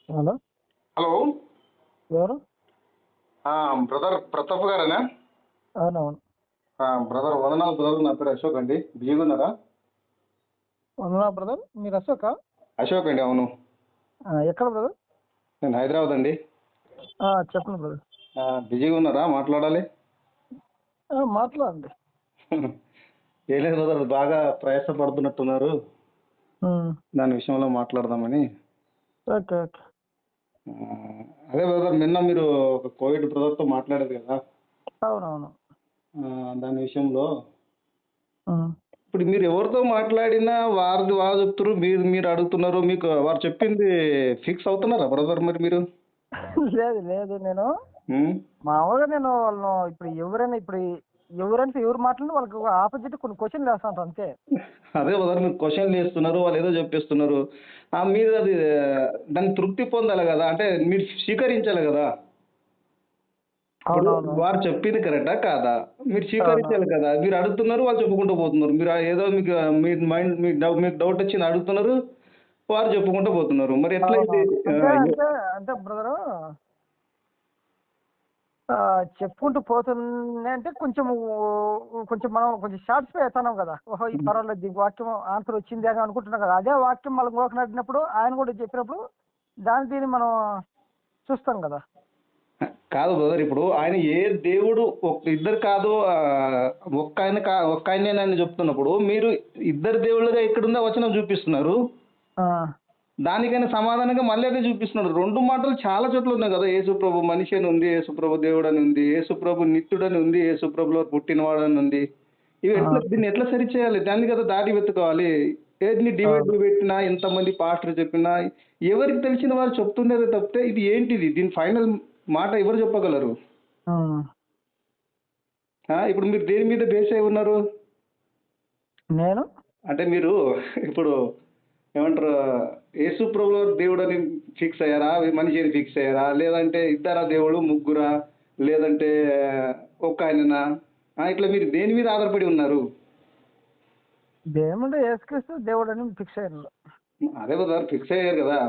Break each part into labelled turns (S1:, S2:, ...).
S1: Hello.
S2: Hello.
S1: ఎవరు?
S2: Brother Pratap గారేనా?
S1: అవునవును.
S2: బ్రదర్ వందనాలు బ్రదర్, నా పేరు అశోక్ అండి. బిజీగా ఉన్నారా?
S1: వందనా బ్రదర్, మీరు అశోకా?
S2: అశోక్ అండి, అవును.
S1: ఎక్కడ బ్రదర్?
S2: నేను హైదరాబాద్ అండి.
S1: చెప్పండి బ్రదర్.
S2: బిజీగా ఉన్నారా? మాట్లాడాలి.
S1: మాట్లాడండి.
S2: ఏం లేదు బ్రదర్, బాగా ప్రయాసపడుతున్నట్టున్నారు.
S1: ఉమ్,
S2: దాని విషయంలో మాట్లాడదామని.
S1: Okay okay.
S2: ఆ, అదే బ్రదర్, నిన్న మీరు ఒక కోవిడ్ బ్రదర్తో మాట్లాడారు కదా.
S1: అవునవును.
S2: దాని విషయంలో
S1: ఉమ్.
S2: ఇప్పుడు మీరు ఎవరితో మాట్లాడినా వారిది వారు చెప్తారు, మీరు మీరు అడుగుతున్నారు. మీకు వారు చెప్పింది ఫిక్స్ అవుతున్నారా బ్రదర్ మరి మీరు?
S1: లేదు లేదు, నేను
S2: ఉమ్.
S1: మామూలుగా వాళ్ళను ఎవరంటే ఎవరు మాట్లాడినా వాళ్ళకి ఆపోజిట్ కొన్ని క్వశ్చన్లు వేస్తా ఉంటాను అంతే.
S2: అదే బ్రదర్, మీరు క్వశ్చన్లు వేస్తున్నారు, వాళ్ళు ఏదో చెప్పేస్తున్నారు. మీరు అది దాన్ని తృప్తి పొందాలి కదా, అంటే మీరు స్వీకరించాలి కదా. ఇప్పుడు
S1: అవునవును.
S2: వారు చెప్పింది కరెక్టా కాదా, మీరు
S1: అవును.
S2: స్వీకరించాలి కదా. మీరు అడుగుతున్నారు, వాళ్ళు చెప్పుకుంటూ పోతున్నారు. మీరు ఏదో మీకు మీ మైండ్ మీకు డౌట్ వచ్చింది అడుగుతున్నారు, వారు చెప్పుకుంటూ పోతున్నారు. మరి ఎట్లా ఇది?
S1: అవునవును. అంటే అంటే అంటే బ్రదరు, చెప్పుకుంటూ పోతుంది అంటే కొంచెం కొంచెం మనం కొంచెం సాటిస్ఫై అవుతున్నాం కదా. ఓహో, ఈ పర్వాలేదు, దీనికి వాక్యం ఆన్సర్ వచ్చింది అని అనుకుంటున్నాం కదా. అదే వాక్యం మళ్ళీ ఇంకొక నడినప్పుడు ఆయన కూడా చెప్పినప్పుడు దీన్ని మనం చూస్తాం కదా.
S2: కాదు బ్రదర్, ఇప్పుడు ఆయన ఏ దేవుడు ఇద్దరు కాదు, ఒక్క ఆయనేనని చెప్తున్నప్పుడు మీరు ఇద్దరు దేవుళ్ళుగా ఎక్కడుందో వచనం చూపిస్తున్నారు.
S1: ఆ,
S2: దానికైనా సమాధానంగా మళ్ళీ అదే చూపిస్తున్నాడు. రెండు మాటలు చాలా చోట్ల ఉన్నాయి కదా. యేసుప్రభు మనిషి అని ఉంది, యేసుప్రభు దేవుడు అని ఉంది, యేసుప్రభు నిత్యుడని ఉంది, యేసుప్రభులో పుట్టినవాడని ఉంది. ఇవి
S1: ఆ,
S2: దీన్ని ఎట్లా సరి చేయాలి? దాన్ని కదా దారి వెతుకోవాలి. ఏది డిబేట్లు
S1: అవును.
S2: పెట్టినా, ఎంతమంది పాస్టర్ చెప్పినా, ఎవరికి తెలిసిన వారు చెప్తుండేది తప్పితే ఇది ఏంటిది, దీని ఫైనల్ మాట ఎవరు చెప్పగలరు?
S1: ఉమ్.
S2: ఇప్పుడు మీరు దేని మీద బేస్ అయి ఉన్నారు?
S1: నేను
S2: అంటే మీరు ఇప్పుడు ఏమంటారు, యేసు ప్రభువు దేవుడు అని ఫిక్స్ అయ్యారా, మనిషి అని ఫిక్స్ అయ్యారా, లేదంటే ఇద్దరా దేవుడు, ముగ్గురా, లేదంటే ఒక్క ఆయననా? ఇట్లా మీరు దేని మీద ఆధారపడి ఉన్నారు?
S1: దేవుడు యేసుక్రీస్తు దేవుడు అని ఫిక్స్ అయ్యాను.
S2: అదే కదా, ఫిక్స్ అయ్యారు కదా.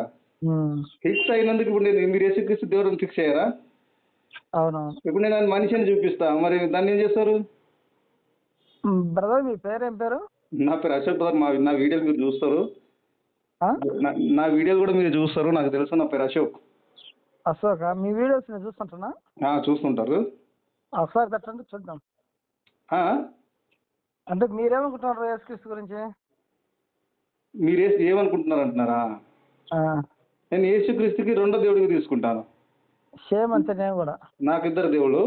S1: ఉమ్.
S2: ఫిక్స్ అయినందుకు ఇప్పుడు మీరు యేసుక్రీస్తు దేవుడు అని ఫిక్స్ అయ్యారా?
S1: అవునవును.
S2: ఇప్పుడు నేను ఆయన మనిషి అని చూపిస్తా, మరి దాన్ని ఏం చేస్తారు?
S1: బ్రదర్, మీ పేరు ఏం పేరు?
S2: నా పేరు అశోక్ బ్రదర్. నా వీడియోలు మీరు చూస్తారు.
S1: ఆ?
S2: నా వీడియోలు కూడా మీరు చూస్తారు, నాకు తెలుసు. నా పేరు అశోక్.
S1: అశోక, మీ వీడియోస్ నేను చూస్తుంటున్నా.
S2: చూస్తుంటారు.
S1: ఒకసారి పెట్టండి చూద్దాం.
S2: ఆ?
S1: అంటే మీరేమనుకుంటున్నారు యేసుక్రీస్తు గురించి?
S2: మీరు ఏమనుకుంటున్నారు అంటున్నారా?
S1: ఆ,
S2: నేను యేసుక్రీస్తుకి రెండో దేవుడికి తీసుకుంటాను.
S1: సేమ్ అంతే నేను కూడా.
S2: నాకిద్దరు దేవుడు.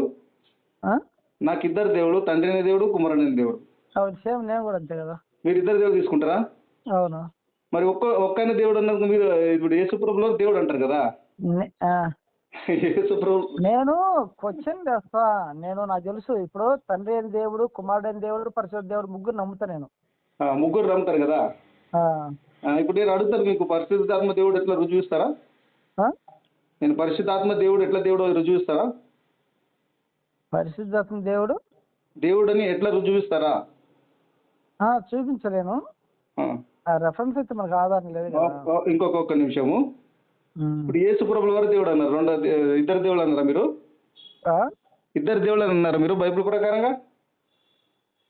S1: ఆ?
S2: నాకిద్దరు దేవుడు, తండ్రి అనే దేవుడు, కుమారుడు అనే దేవుడు.
S1: అవును, సేమ్ నేను కూడా అంతే కదా.
S2: మీరు ఇద్దరు దేవుడు తీసుకుంటారా?
S1: అవును.
S2: మరి ఒక్కైన దేవుడు అన్నందుకు మీరు ఇప్పుడు యేసుప్రభులో దేవుడు అంటారు కదా.
S1: ఆ,
S2: యేసుప్రభు
S1: నేను క్వశ్చన్ చేస్తా. నాకు తెలుసు ఇప్పుడు తండ్రి అయిన దేవుడు, కుమారుడు అయిన దేవుడు, పరిశుద్ధ దేవుడు ముగ్గురు నమ్ముతా నేను.
S2: ముగ్గురు నమ్ముతారు కదా.
S1: ఆ,
S2: ఇప్పుడు నేను అడుగుతాను, మీకు పరిశుద్ధాత్మ దేవుడు ఎట్లా రుజువిస్తారా?
S1: ఆ?
S2: నేను పరిశుద్ధాత్మ దేవుడు ఎట్లా దేవుడు రుజువిస్తారా?
S1: పరిశుద్ధాత్మ దేవుడు
S2: దేవుడని ఎట్లా రుజువిస్తారా?
S1: చూపించలేను.
S2: ఆ.
S1: ఆ రెఫరెన్స్ అయితే మనకు ఆధారం లేదు కదా.
S2: ఒక్క నిమిషము.
S1: ఉమ్.
S2: ఇప్పుడు యేసుప్రభుల వారు దేవుడు అన్నారు, ఇద్దరు దేవుళ్ళు అన్నారా మీరు?
S1: ఆ?
S2: ఇద్దరు దేవుళ్ళు అని అన్నారు మీరు బైబిల్ ప్రకారంగా?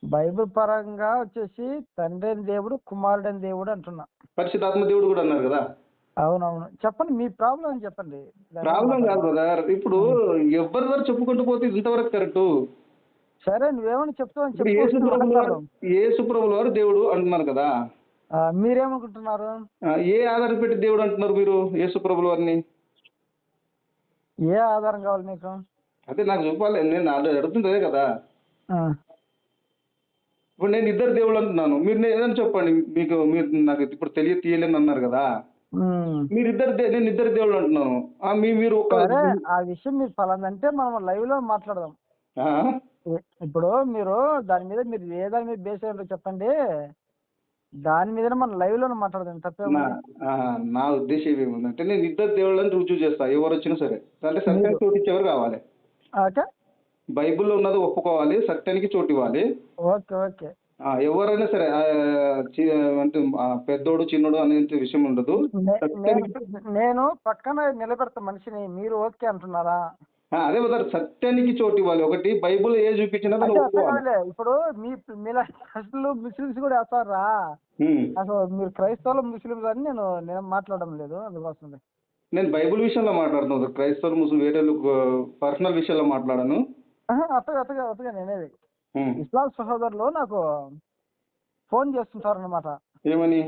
S1: బైబిల్ పరంగా వచ్చేసి తండ్రి అయిన దేవుడు, కుమారుడు అయిన దేవుడు అంటున్నా.
S2: పరిశుద్ధాత్మ దేవుడు కూడా అన్నారు కదా.
S1: అవునవును. చెప్పండి, మీ ప్రాబ్లం అని చెప్పండి.
S2: ప్రాబ్లం కాదు బ్రదర్. ఇప్పుడు ఎవరి వరకు చెప్పుకుంటూ పోతే ఇంతవరకు కరెక్ట్.
S1: సరే, నువ్వేమని చెప్తావని
S2: ఇప్పుడు
S1: చెప్పు, మాట్లాడదాం.
S2: యేసుప్రభుల వారు దేవుడు అంటున్నారు కదా.
S1: మీరేమనుకుంటున్నారు?
S2: ఏ ఆధారం పెట్టి దేవుడు అంటున్నారు మీరు యేసుప్రభుల వారిని?
S1: ఏ ఆధారం కావాలి మీకు?
S2: అదే నాకు చెప్పాలి, నేను అడుగుతుంది అదే కదా.
S1: ఆ,
S2: ఇప్పుడు నేను ఇద్దరు దేవుళ్ళు అంటున్నాను, మీరు ఏదని చెప్పండి. మీరు నాకు ఇప్పుడు తీయలేని అన్నారు కదా.
S1: ఉమ్.
S2: నేను ఇద్దరు దేవుళ్ళు అంటున్నాను. మీరు ఒక
S1: సరే, ఆ విషయం మీరు ఫలానంటే మనం లైవ్ లో మాట్లాడదాం.
S2: ఆ?
S1: ఇప్పుడు మీరు ఏ దాని మీద బేస్ అయ్యారో చెప్పండి. దాని మీద మనం లైవ్ లో మాట్లాడదాం.
S2: నా
S1: తప్పేముంది?
S2: నా ఉద్దేశం ఏముందంటే, నేను ఇద్దరు దేవుళ్ళని రుజువు చేస్తా ఎవరు వచ్చినా సరే. అంటే
S1: మీరు
S2: సత్యానికి చోటు ఇచ్చేవారు కావాలి.
S1: ఓకే
S2: బైబిల్లో ఉన్నది ఒప్పుకోవాలి, సత్యానికి చోటు ఇవ్వాలి.
S1: Okay okay.
S2: ఎవరైనా సరే అంటే పెద్దోడు చిన్నోడు అనే విషయం ఉండదు.
S1: నేను
S2: సత్యానికి
S1: నేను పక్కన నిలబెడతా మనిషిని, మీరు ఓకే అంటున్నారా?
S2: అదే బ్రదర్, సత్యానికి చోటు ఇవ్వాలి. ఒకటి బైబుల్ ఏ చూపించినా దాన్ని
S1: అంటే అట్లా
S2: ఒప్పుకోవాలి.
S1: కాదులే, ఇప్పుడు మీలా అసలు ముస్లిమ్స్ కూడా వేస్తారా?
S2: ఉమ్.
S1: అసలు మీరు క్రైస్తవులు ముస్లిమ్స్ అని నేను మాట్లాడడం లేదు అందుకోసం.
S2: నేను బైబుల్ విషయంలో మాట్లాడుతున్నాను. క్రైస్తవులు ముస్లిం వేరే పర్సనల్ విషయాల్లో మాట్లాడాను.
S1: అతగా నేనేది
S2: ఉమ్.
S1: ఇస్లాం సహోదరులు నాకు ఫోన్ చేస్తుంటారు అనమాట.
S2: ఏమని?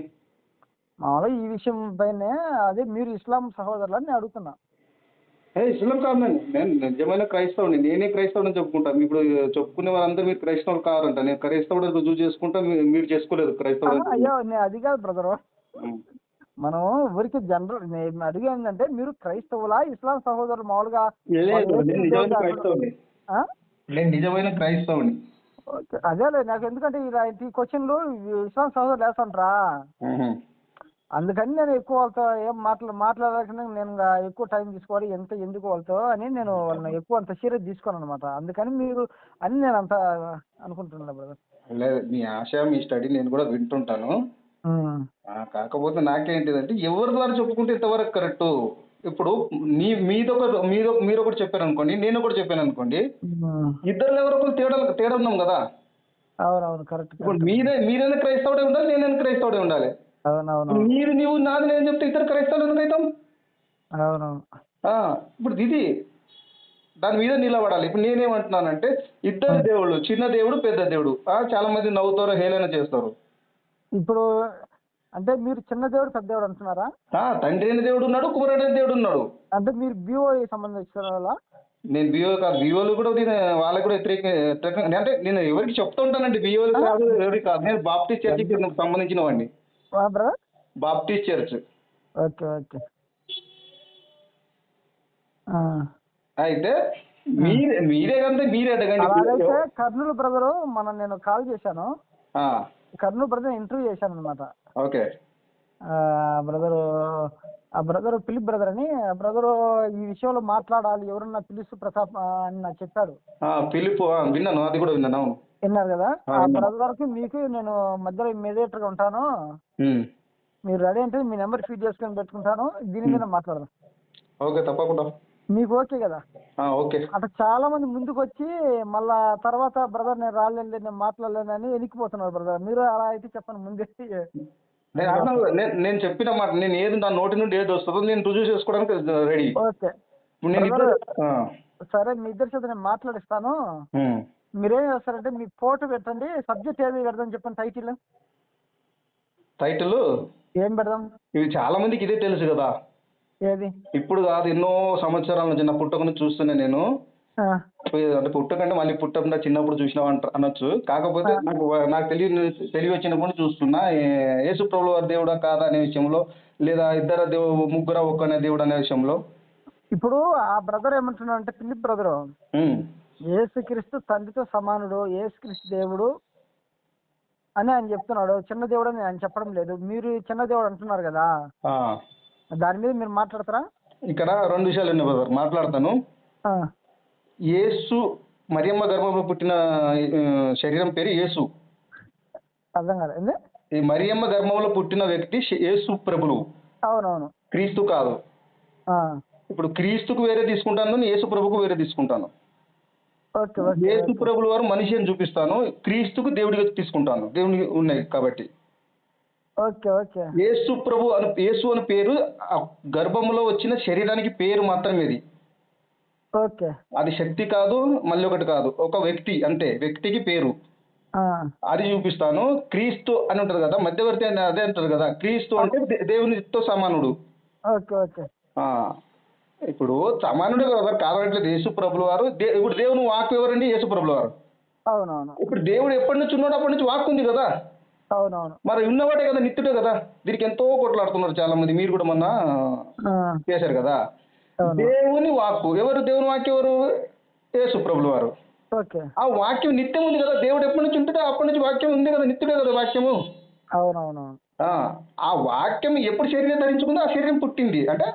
S1: మామూలుగా ఈ విషయం పైనే, అదే మీరు ఇస్లాం సహోదరులు అని నేను అడుగుతున్నా.
S2: ఇస్లాం కాదండి, నేను నిజమైన క్రైస్తవుని. నేనే క్రైస్తవుని చెప్పుకుంటాను. ఇప్పుడు చెప్పుకునే వాళ్ళందరూ మీరు క్రైస్తవులు కారంట. నేను క్రైస్తవుడు రుజువు చేసుకుంటా, మీరు చేసుకోలేదు క్రైస్తవుడు.
S1: అయ్యో నేను అది కాదు బ్రదరు,
S2: ఉమ్.
S1: మనం ఊరికి జనరల్ నేను అడిగేది ఏంటంటే, మీరు క్రైస్తవులా ఇస్లాం సహోదరులు మామూలుగా
S2: లేదు, నేను నిజమైన క్రైస్తవుని.
S1: ఆ?
S2: నేను నిజమైన క్రైస్తవుని.
S1: ఓకే, అదేలే. నాకు ఎందుకంటే ఈ క్వశ్చన్లు ఇస్లాం సహోదరులు వేస్తాంట్రా, అందుకని నేను ఎక్కువ వాళ్ళతో ఏం మాట్లాడకుండా నేను ఎక్కువ టైం తీసుకోవాలి ఎందుకు వాళ్ళతో అని నేను వాళ్ళని ఎక్కువ అంత సీరియస్ తీసుకోను అనమాట. అందుకని మీరు అని నేను అంత అనుకుంటున్నా బ్రదర్.
S2: లేదు, మీ ఆశ మీ స్టడీ నేను కూడా వింటుంటాను. కాకపోతే నాకేంటిదంటే ఎవరి ద్వారా చెప్పుకుంటే ఇంతవరకు కరెక్ట్. ఇప్పుడు మీరు ఒకటి చెప్పారు అనుకోండి, నేను ఒకటి చెప్పాను అనుకోండి, ఇద్దరు ఎవరో ఒకరు తేడా ఉన్నాం కదా.
S1: అవునవును, కరెక్ట్.
S2: ఇప్పుడు మీరైనా క్రైస్తవుడే ఉండాలి, నేనైనా క్రైస్తవుడే ఉండాలి.
S1: అవునవును,
S2: నువ్వు నాది నేను చెప్తే ఇద్దరు క్రైస్తవులు ఎందుకు అవుతాం?
S1: అవునవును.
S2: ఇప్పుడు ఇది దాని మీద నిలబడాలి. ఇప్పుడు నేనేమంటున్నానంటే, ఇద్దరు దేవుళ్ళు, చిన్న దేవుడు పెద్ద దేవుడు. చాలా మంది నవ్వుతారు, హేళన చేస్తారు.
S1: ఇప్పుడు అంటే మీరు చిన్న దేవుడు పెద్ద దేవుడు అంటున్నారా?
S2: తండ్రి అయిన దేవుడు ఉన్నాడు, కుమారుడు అయిన దేవుడు ఉన్నాడు.
S1: అంటే మీరు బిఓ సంబంధించిన వాళ్ళ?
S2: నేను బిఓ కాదు. బిఓలు కూడా నేను వాళ్ళకి కూడా వ్యతిరేకంగా అంటే నేను ఎవరికి చెప్తూ ఉంటానండి. బిఓలు కాదు, ఎవరికి కాదు. నేను బాప్టిస్ట్ చర్చికి సంబంధించిన వాడిని.
S1: Brother
S2: Baptist church.
S1: Okay okay.
S2: అయితే మీరే కంటే మీరే అడగండి.
S1: అలాగైతే కర్నూలు బ్రదరు నేను కాల్ చేశాను, కర్నూలు బ్రదర్ ఇంటర్వ్యూ చేశాను అనమాట.
S2: ఓకే.
S1: బ్రదర్ ఫిలిప్ బ్రదర్ అని, బ్రదరు ఈ విషయంలో మాట్లాడాలి, ఎవరన్నా పిలుస్తూ ప్రతాప్ అని నాకు చెప్పాడు.
S2: ఫిలిప్ విన్నాను, అది కూడా విన్నాను.
S1: విన్నారు కదా? ఆ బ్రదర్ కి మీకు నేను మధ్యలో మీడియేటర్ గా ఉంటాను, మీరు రెడీ అంటే మీ నెంబర్ ఫీడ్ చేసుకొని పెట్టుకుంటాను, దీని మీద మాట్లాడదాం.
S2: ఓకే, తప్పకుండా.
S1: మీకు ఓకే కదా?
S2: ఓకే.
S1: అట్లా చాలా మంది ముందుకు వచ్చి మళ్ళా తర్వాత బ్రదర్ నేను రాలేదు, నేను మాట్లాడలేనని వెనక్కిపోతున్నారు బ్రదర్. మీరు అలా అయితే చెప్పండి ముందే.
S2: నేను చెప్పిన మాట, నేను ఏది నా నోటి నుండి ఏది వస్తుందో నేను రుజువు చేసుకోవడానికి రెడీ.
S1: ఓకే సరే, మీ ఇద్దరి చేత నేను మాట్లాడిస్తాను. మీరేం చేస్తారంటే మీ ఫోటో పెట్టండి, సబ్జెక్ట్ ఏది పెడదాం చెప్పండి. టైటిల్ ఏం పెడదాం?
S2: ఇవి చాలా మందికి ఇదే తెలుసు కదా.
S1: ఏది? ఇప్పుడు
S2: కాదు, ఎన్నో సంవత్సరాల నుంచి నా పుట్టక నుంచి చూస్తున్నా నేను. అంటే పుట్టకంటే మళ్ళీ పుట్టకుండా చిన్నప్పుడు చూసినావు అనొచ్చు. కాకపోతే నాకు తెలివి వచ్చినప్పుడు చూస్తున్నా, యేసు ప్రభువు వారి దేవుడా కాదా అనే విషయంలో, లేదా ముగ్గురా ఒక్కనే దేవుడు అనే విషయంలో.
S1: ఇప్పుడు ఆ బ్రదర్ ఏమంటున్నాడు అంటే, ఫిలిప్ బ్రదరు, యేసుక్రీస్తు తండ్రితో సమానుడు, యేసుక్రీస్తు దేవుడు అని ఆయన చెప్తున్నాడు. చిన్న దేవుడు అని ఆయన చెప్పడం లేదు. మీరు చిన్న దేవుడు అంటున్నారు కదా, దాని మీద మీరు మాట్లాడతారా? ఇక్కడ
S2: 2 విషయాలు ఉన్నాయి బ్రదర్, మాట్లాడతాను. యేసు మరియమ్మ గర్భంలో పుట్టిన శరీరం పేరు యేసు.
S1: అర్థం కాదు.
S2: ఈ మరియమ్మ గర్భంలో పుట్టిన వ్యక్తి యేసు ప్రభువు.
S1: అవునవును,
S2: క్రీస్తు కాదు. ఇప్పుడు క్రీస్తుకు వేరే తీసుకుంటాను, యేసు ప్రభుకు వేరే తీసుకుంటాను. యేసు ప్రభువు వారు మనిషి అని చూపిస్తాను, క్రీస్తుకు దేవుడిగా తీసుకుంటాను, దేవుని ఉన్నాయి కాబట్టి. యేసు ప్రభు యేసు అని పేరు గర్భంలో వచ్చిన శరీరానికి పేరు మాత్రమే. అది శక్తి కాదు, మళ్ళీ ఒకటి కాదు, ఒక వ్యక్తి అంతే, వ్యక్తికి పేరు అది చూపిస్తాను. క్రీస్తు అని ఉంటుంది కదా, మధ్యవర్తి అని అదే అంటారు కదా. క్రీస్తు అంటే దేవునితో సమానుడు. ఇప్పుడు సమానుడే కదా, కావాలంటే యేసు ప్రభుల వారు. ఇప్పుడు దేవుని వాక్కు ఎవరండి? యేసు ప్రభుల వారు. అవునవును. ఇప్పుడు దేవుడు ఎప్పటి నుంచి ఉన్నాడు, అప్పటి నుంచి వాక్కు ఉంది కదా. అవునవును. మరి ఉన్నవాడే కదా, నిత్యుడే కదా. దీనికి ఎంతో కొట్లాడుతున్నారు చాలా మంది, మీరు కూడా మొన్న చేశారు కదా. దేవుని వాక్కు ఎవరు? దేవుని వాక్యం ఎవరు? యేసు ప్రభుల వారు. ఆ వాక్యం నిత్యం ఉంది కదా. దేవుడు ఎప్పటి నుంచి ఉంటుందో అప్పటి నుంచి వాక్యం ఉంది కదా, నిత్యుడే కదా వాక్యము. అవునవును. ఆ వాక్యం ఎప్పుడు శరీరం ధరించుకుందో ఆ శరీరం పుట్టింది, అంటే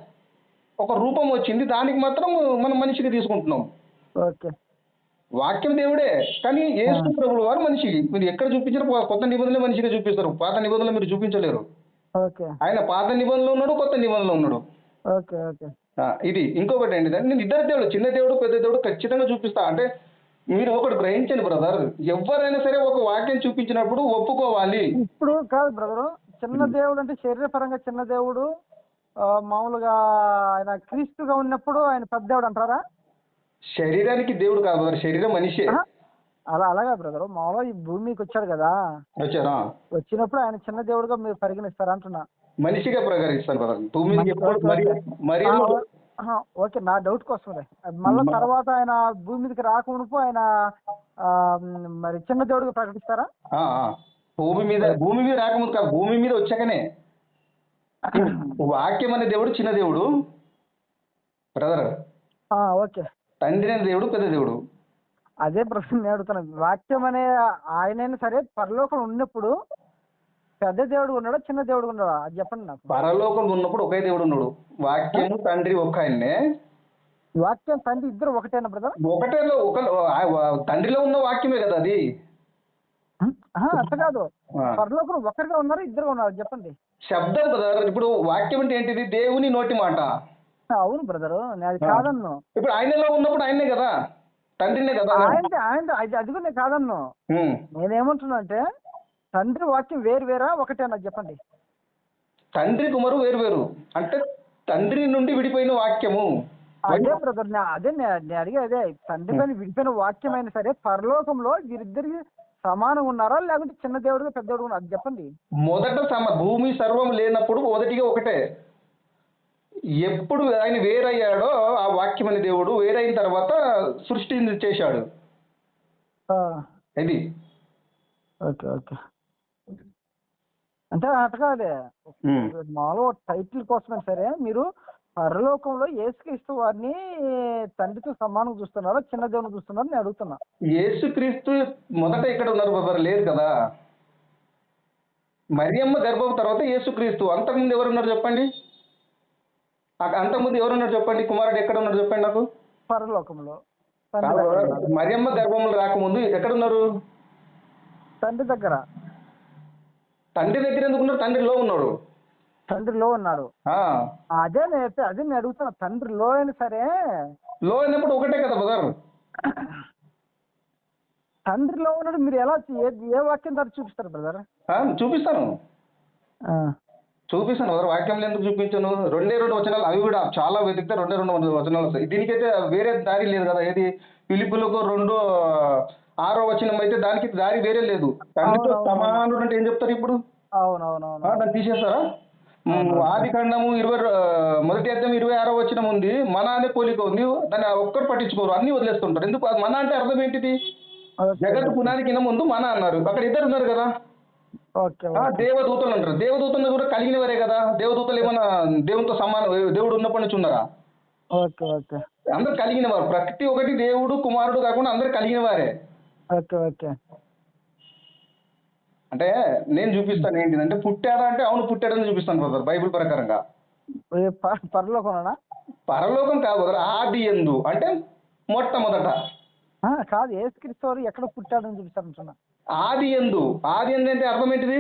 S2: ఒక రూపం వచ్చింది, దానికి మాత్రం మనం మనిషిని తీసుకుంటున్నాం. వాక్యం దేవుడే, కానీ యేసు ప్రభువు వారు మనిషి. మీరు ఎక్కడ చూపించిన కొత్త నిబంధనలు మనిషిగా చూపిస్తారు, పాత నిబంధనలు మీరు చూపించలేరు.
S1: ఓకే
S2: ఆయన పాత నిబంధనలో ఉన్నాడు, కొత్త నిబంధనలో ఉన్నాడు.
S1: ఓకే ఓకే
S2: ఇది ఇంకొకటి ఏంటిదంటే, నేను ఇద్దరు దేవుడు, చిన్న దేవుడు పెద్ద దేవుడు ఖచ్చితంగా చూపిస్తా. అంటే మీరు ఒకటి గ్రహించండి బ్రదర్, ఎవరైనా సరే ఒక వాక్యం చూపించినప్పుడు ఒప్పుకోవాలి.
S1: ఇప్పుడు కాదు బ్రదరు, చిన్న దేవుడు అంటే శరీరపరంగా చిన్న దేవుడు, మామూలుగా ఆయన క్రీస్తుగా ఉన్నప్పుడు ఆయన పెద్ద దేవుడు అంటారా?
S2: శరీరానికి దేవుడు కాదు బ్రదర్, శరీరం మనిషే.
S1: అలాగా బ్రదరు, మామూలుగా ఈ భూమికి వచ్చాడు కదా,
S2: వచ్చారా?
S1: వచ్చినప్పుడు ఆయన చిన్న దేవుడుగా మీరు పరిగణిస్తారా అంటున్నా.
S2: మనిషిగా ప్రకటిస్తారు బ్రదర్, భూమి మీదకి ఎప్పుడు మరి
S1: ఓకే, నా డౌట్ కోసమే. మళ్ళీ తర్వాత ఆయన భూమి మీదకి రాకమునుపు ఆయన మరి చిన్న దేవుడిగా ప్రకటిస్తారా?
S2: భూమి మీద రాకముందు కాదు, భూమి మీద వచ్చాకనే. వాక్యం అనే దేవుడు చిన్న దేవుడు బ్రదర్.
S1: ఓకే,
S2: తండ్రి అనే దేవుడు పెద్ద దేవుడు.
S1: అదే ప్రశ్న నేను అడుగుతున్నాను. వాక్యం అనే ఆయనైనా సరే పరలోకం ఉన్నప్పుడు పెద్ద దేవుడు ఉన్నాడా చిన్న దేవుడు ఉన్నాడా అది చెప్పండి నాకు.
S2: పరలోకం ఉన్నప్పుడు ఒకే దేవుడు ఉన్నాడు, వాక్యము తండ్రి ఒక్క ఆయన్నే.
S1: వాక్యం తండ్రి ఇద్దరు ఒకటేనా బ్రదర్?
S2: ఒకటేలో తండ్రిలో ఉన్న వాక్యమే కదా అది.
S1: అట్లా కాదు, పరలోకం ఒకరిగా ఉన్నారు ఇద్దరు ఉన్నారు చెప్పండి.
S2: శబ్దం బ్రదర్, ఇప్పుడు వాక్యం అంటే ఏంటిది? దేవుని నోటి మాట.
S1: అవును బ్రదరు, నేను అది కాదన్ను.
S2: ఇప్పుడు ఆయనలో ఉన్నప్పుడు ఆయనే కదా, తండ్రినే కదా.
S1: ఆయన అది కూడా నేను కాదన్ను. నేనేమంటున్నా అంటే తండ్రి వాక్యం వేరు వేరా ఒకటేనా చెప్పండి.
S2: తండ్రి కుమారు వేరు వేరు అంటే తండ్రి నుండి విడిపోయిన వాక్యము.
S1: అదే బ్రదర్, అదే నేను అడిగే అదే. తండ్రి పైన విడిపోయిన వాక్యం అయినా సరే పరలోకంలో వీరిద్దరికి సమానంగా ఉన్నారా లేకుంటే చిన్న దేవుడుగా పెద్ద దేవుడు అది చెప్పండి.
S2: మొదట భూమి సర్వం లేనప్పుడు మొదటిగా ఒకటే. ఎప్పుడు ఆయన వేరయ్యాడో ఆ వాక్యం అనే దేవుడు వేరైన తర్వాత సృష్టి చేశాడు. ఇది
S1: ఓకే ఓకే, అంటే అటకాదే మామూలుగా టైటిల్ కోసమే సరే మీరు పరలోకంలో యేసుక్రీస్తు వారిని తండ్రితో సమానంగా చూస్తున్నారా చిన్న దేవుని చూస్తున్నారా నేను అడుగుతున్నా.
S2: యేసుక్రీస్తు మొదట ఇక్కడ ఉన్నారు బ్రదర్, లేదు కదా. మరియమ్మ గర్భం తర్వాత యేసుక్రీస్తు. అంతకుముందు ఎవరున్నారు చెప్పండి? అంతకుముందు ఎవరున్నారు చెప్పండి? కుమారుడు ఎక్కడ ఉన్నారు చెప్పండి నాకు.
S1: పరలోకంలో.
S2: మరియమ్మ గర్భంలో రాకముందు ఎక్కడున్నారు?
S1: తండ్రి దగ్గర.
S2: తండ్రి దగ్గర ఎందుకున్నారు? తండ్రిలో ఉన్నాడు.
S1: తండ్రిలో ఉన్నాడు. అదే నేను అడుగుతున్నా, తండ్రిలో అయినా సరే.
S2: లో అయినప్పుడు ఒకటే కదా బ్రదర్.
S1: తండ్రిలో ఉన్నాడు మీరు ఎలా ఏ వాక్యం ద్వారా చూపిస్తారు బ్రదర్?
S2: చూపిస్తాను బ్రదర్. వాక్యంలో ఎందుకు చూపించాను? 2 వచనాలు, అవి కూడా చాలా వెతికితే 2 వచనాలు వస్తాయి. దీనికైతే వేరే దారి లేదు కదా. ఏది ఫిలిప్పులకు 2:6 వచనం అయితే దానికి దారి వేరే లేదు. తండ్రితో సమానుడు అంటే ఏం చెప్తారు ఇప్పుడు?
S1: అవునవునవును,
S2: దాన్ని తీసేస్తారా? ఆది కాండము 1వ అధ్యాయం 26వ వచనం ఉంది, మన అనే పోలిక ఉంది, దాన్ని ఒక్కరు పట్టించుకోరు, అన్ని వదిలేస్తుంటారు. ఎందుకు? మన అంటే అర్థం ఏంటిది? జగత్ పునాదికి ముందు మన అన్నారు, అక్కడ ఇద్దరు ఉన్నారు కదా. దేవదూతలు అంటారు, దేవదూతలు కూడా కలిగిన వారే కదా. దేవదూతలు ఏమన్నా దేవునితో సమానం, దేవుడు ఉన్నప్పటి నుంచి ఉన్నారా? అందరు కలిగిన వారు. ప్రతి ఒక్కటి దేవుడు కుమారుడు కాకుండా అందరు కలిగిన వారే. అంటే నేను చూపిస్తాను ఏంటిదంటే, పుట్టాడా అంటే అవును పుట్టాడని చూపిస్తాను బ్రదర్ బైబిల్ ప్రకారంగా. పరలోకం కాదు బ్రదర్, ఆది యందు అంటే మొట్టమొదట
S1: కాదు. యేసుక్రీస్తు ఎక్కడ పుట్టాడని చూపిస్తాను.
S2: ఆది యందు అంటే అర్థం ఏంటిది?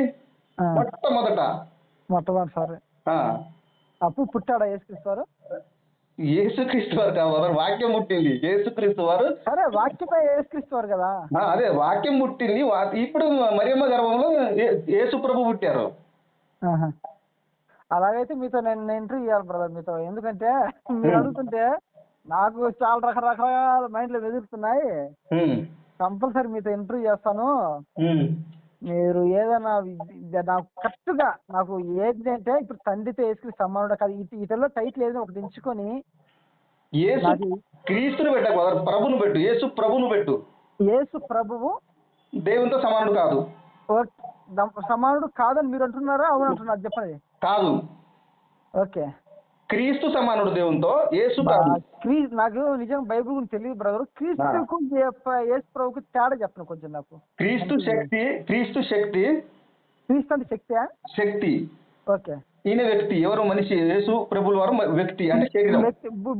S1: మొట్టమొదటిసారి. అప్పుడు పుట్టాడా యేసుక్రీస్తు వారు?
S2: యేసుక్రీస్తు వారు కాదు, వాక్యం పుట్టింది. యేసుక్రీస్తు వారు
S1: సరే, వాక్యపై యేసుక్రీస్తు వారు కదా.
S2: అదే వాక్యం పుట్టింది. ఇప్పుడు మరియమ్మ గర్భంలో యేసు ప్రభు పుట్టారు.
S1: అలాగైతే మీతో నేను ఇంటర్వ్యూ చేయాలి బ్రదర్ మీతో. ఎందుకంటే మీరు అడుగుతుంటే నాకు చాలా రకరకాల మైండ్లో వెతుకుతున్నాయి. కంపల్సరీ మీతో ఇంటర్వ్యూ చేస్తాను. మీరు ఏదైనా నాకు కరెక్ట్గా నాకు ఏంటంటే ఇప్పుడు తండ్రితో యేసుక్రీస్తు సమానుడు కాదు, ఇటలో టైటిల్ ఏదైనా ఒకటి ఎంచుకొని
S2: క్రీస్తుని పెట్టకు, ప్రభును పెట్టు. యేసు ప్రభును పెట్టు.
S1: యేసు ప్రభువు
S2: దేవునితో సమానుడు కాదు.
S1: సమానుడు కాదని మీరు అంటున్నారా? అవును అంటున్నారు, చెప్పండి.
S2: కాదు,
S1: ఓకే.
S2: క్రీస్తు సమానుడు దేవునితో, యేసు కాదు.
S1: నాకు నిజంగా బైబిల్ గురించి తెలియదు బ్రదర్. క్రీస్తుకు యేసు ప్రభుకి తేడా చెప్పండి కొంచెం నాకు.
S2: క్రీస్తు శక్తి. క్రీస్తు అంటే శక్తియా? శక్తి.
S1: ఓకే.
S2: ఈయన వ్యక్తి. ఎవరు? మనిషి. యేసు ప్రభుల వారు వ్యక్తి అంటే శరీరం.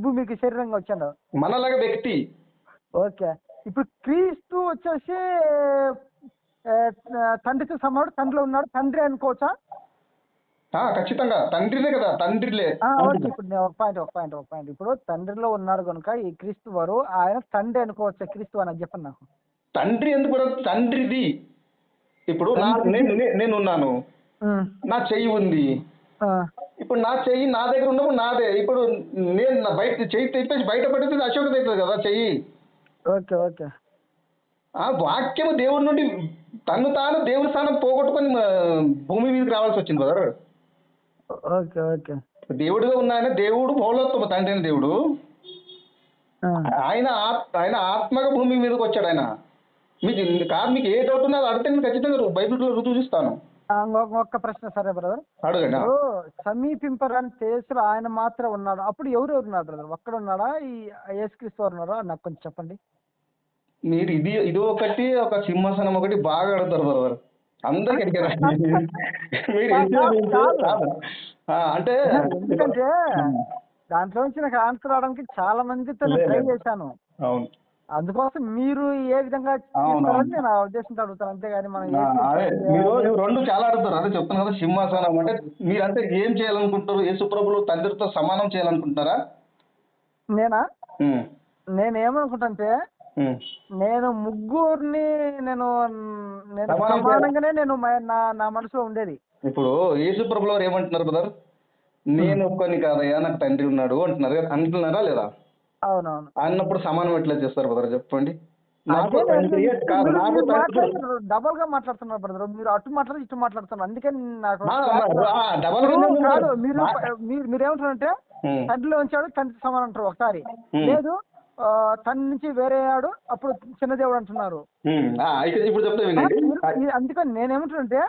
S1: భూమికి శరీరంగా వచ్చాడు,
S2: మనలాగా వ్యక్తి.
S1: ఓకే. ఇప్పుడు క్రీస్తు వచ్చేసి ఆ, తండ్రితో సమానుడు, తండ్రిలో ఉన్నాడు, తండ్రి అనుకోవచ్చా?
S2: ఖచ్చితంగా తండ్రినే కదా, తండ్రిలే.
S1: ఓకే, ఇప్పుడు నేను ఒక పాయింట్ ఇప్పుడు తండ్రిలో ఉన్నాడు కనుక ఈ క్రీస్తు వారు ఆయన తండ్రి అనుకోవచ్చా క్రీస్తు అని చెప్పండి నాకు.
S2: తండ్రి ఎందుకు కూడా తండ్రిది. ఇప్పుడు నేను ఉన్నాను,
S1: ఉమ్,
S2: నా చెయ్యి ఉంది.
S1: ఆ,
S2: ఇప్పుడు నా చెయ్యి నా దగ్గర ఉన్నప్పుడు నాదే. ఇప్పుడు నేను నా బయట చెయ్యి తెప్పేసి బయట పడితే అశోకత అవుతుంది కదా చెయ్యి.
S1: ఓకే ఓకే
S2: ఆ వాక్యము దేవుడి నుండి తను తాను దేవుడి స్థానం పోగొట్టుకొని భూమి మీదకి రావాల్సి వచ్చింది బ్రదర్.
S1: ఓకే ఓకే
S2: దేవుడిగా ఉన్న ఆయన, దేవుడు బహుళత్వ తండ్రి అయిన దేవుడు,
S1: ఆ,
S2: ఆయన ఆత్మగా భూమి మీదకి వచ్చాడు. ఆయన మీకు ఏ డౌట్ ఉన్నదో అడిగితే నేను ఖచ్చితంగా బైబిల్లో రుజువు చూస్తాను.
S1: ఒక్క ప్రశ్న సరే బ్రదర్.
S2: అడగండి.
S1: ఇప్పుడు సమీపింపరాని ప్లేసులో ఆయన మాత్రం ఉన్నాడు, అప్పుడు ఎవరు ఉన్నారు బ్రదర్? ఒక్కడ ఉన్నాడా, ఈ యేసుక్రీస్తు వారు ఉన్నారా? నాకు కొంచెం చెప్పండి.
S2: మీరు ఇది ఒకటి, ఒక సింహాసనం ఒకటి బాగా అడుగుతారు బ్రదర్. అందరికి అడిగారు మీరు అంటే
S1: ఎందుకంటే దాంట్లో నుంచి నాకు ఆన్సర్ అవడానికి చాలా మందితో ట్రై చేశాను.
S2: అవును,
S1: అందుకోసం మీరు ఏ విధంగా చేస్తారని నేను ఆ ఉద్దేశంతో అడుగుతాను, అంతేగాని మనం
S2: అదే మీరు రెండు చాలా అడుగుతారు. అదే చెప్తాను కదా, సింహాసనం అంటే మీరంటే ఏం చేయాలనుకుంటారు? యేసుప్రభులు తండ్రితో సమానం చేయాలనుకుంటున్నారా?
S1: నేనా? నేనేమనుకుంటానంటే నేను ముగ్గురిని నేను సమానంగానే నేను నా మనసులో ఉండేది.
S2: ఇప్పుడు యేసుప్రభులు వారు ఏమంటున్నారు బ్రదర్? నేను ఒక్కని కాదయ్యా, నాకు తండ్రి ఉన్నాడు అంటున్నారా లేదా?
S1: అవునవును.
S2: అన్నప్పుడు సమానం ఎట్లా చేస్తారు బ్రదర్ చెప్పండి?
S1: డబల్ గా మాట్లాడుతున్నారు బ్రదర్, మీరు అటు మాట్లాడి ఇటు మాట్లాడుతున్నారు, అందుకని నాకు కాదు. మీరేమంటారంటే తండ్రిలో ఉంచాడు, తండ్రి సమానం అంటారు ఒకసారి, లేదు తండ్రి నుంచి వేరే ఆడు అప్పుడు చిన్న దేవుడు అంటున్నారు. అందుకని నేనేమంటానంటే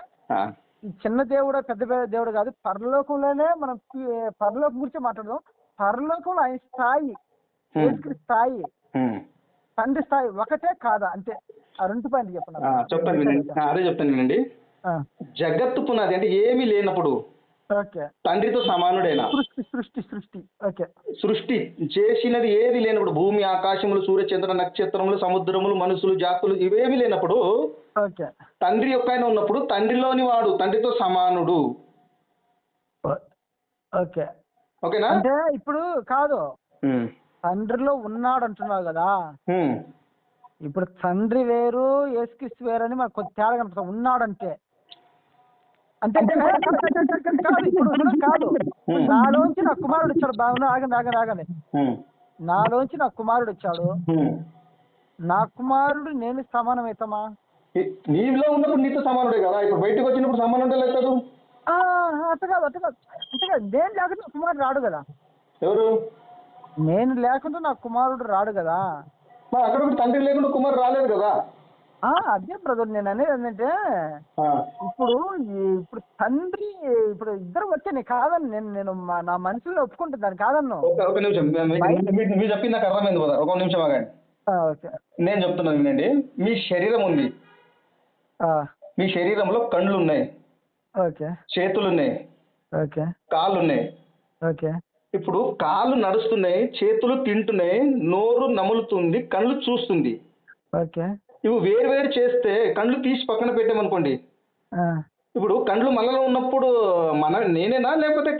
S1: చిన్న దేవుడు పెద్ద దేవుడు కాదు, పరలోకంలోనే మనం పరలోకం గురించి మాట్లాడదాం. పరలోకంలో ఆయన స్థాయి, స్థాయి, తండ్రి స్థాయి ఒకటే కాదా అంటే ఆ 2 పాయింట్లు చెప్పండి.
S2: అదే చెప్తానండి. జగత్తు పునాది అంటే ఏమీ లేనప్పుడు తండ్రితో సమానుడైనా సృష్టి చేసినది ఏది లేనప్పుడు, భూమి ఆకాశములు సూర్యచంద్ర నక్షత్రములు సముద్రములు మనుషులు జాతులు ఇవేమి లేనప్పుడు తండ్రి యొక్క ఆయన ఉన్నప్పుడు తండ్రిలోని వాడు తండ్రితో సమానుడు. ఓకేనా?
S1: అంటే ఇప్పుడు కాదు, తండ్రిలో ఉన్నాడు అంటున్నావు కదా, ఇప్పుడు తండ్రి వేరు యేసుక్రీస్తు వేరు అని మనకు కొంచెం తేడా కనిపిస్తుంది. ఉన్నాడంటే అంటే కాదు, ఇప్పుడు కాదు, నాలోంచి నా కుమారుడు వచ్చాడు. బాగున్నా, ఆగండి. నాలోంచి నా కుమారుడు వచ్చాడు, నా కుమారుడు నేను సమానం అవుతామా?
S2: నీలో ఉన్నప్పుడు నీతో సమానుడే కదా, ఇప్పుడు బయటకు వచ్చినప్పుడు సమానం లేదు.
S1: అట్ట కాదు నేను లేకుండా నా కుమారుడు రాడు కదా.
S2: ఎవరు?
S1: నేను లేకుండా నా కుమారుడు రాడు కదా.
S2: అక్కడ తండ్రి లేకుండా కుమారుడు రాలేదు కదా.
S1: అదే బ్రదర్ నేను అనేది ఏంటంటే ఇప్పుడు తండ్రి ఇప్పుడు ఇద్దరు వచ్చాను కాదని నేను నా మనసులో ఒప్పుకుంటా, దాన్ని కాదన్ను.
S2: ఒక నిమిషం, మీరు చెప్పింది నాకు అర్థమైంది బ్రదర్. ఒక నిమిషం ఆగండి. నేను చెప్తున్నాను వినండి. మీ శరీరం ఉంది, మీ శరీరంలో కళ్ళు ఉన్నాయి, చేతులు ఉన్నాయి, కాళ్ళు ఉన్నాయి. ఇప్పుడు కాళ్ళు నడుస్తున్నాయి, చేతులు తింటున్నాయి, నోరు నములుతుంది, కళ్ళు చూస్తుంది. ఇవి వేరు చేస్తే కళ్ళు తీసి పక్కన పెట్టామనుకోండి, ఇప్పుడు కళ్ళు మనలో ఉన్నప్పుడు నేనేనా లేకపోతే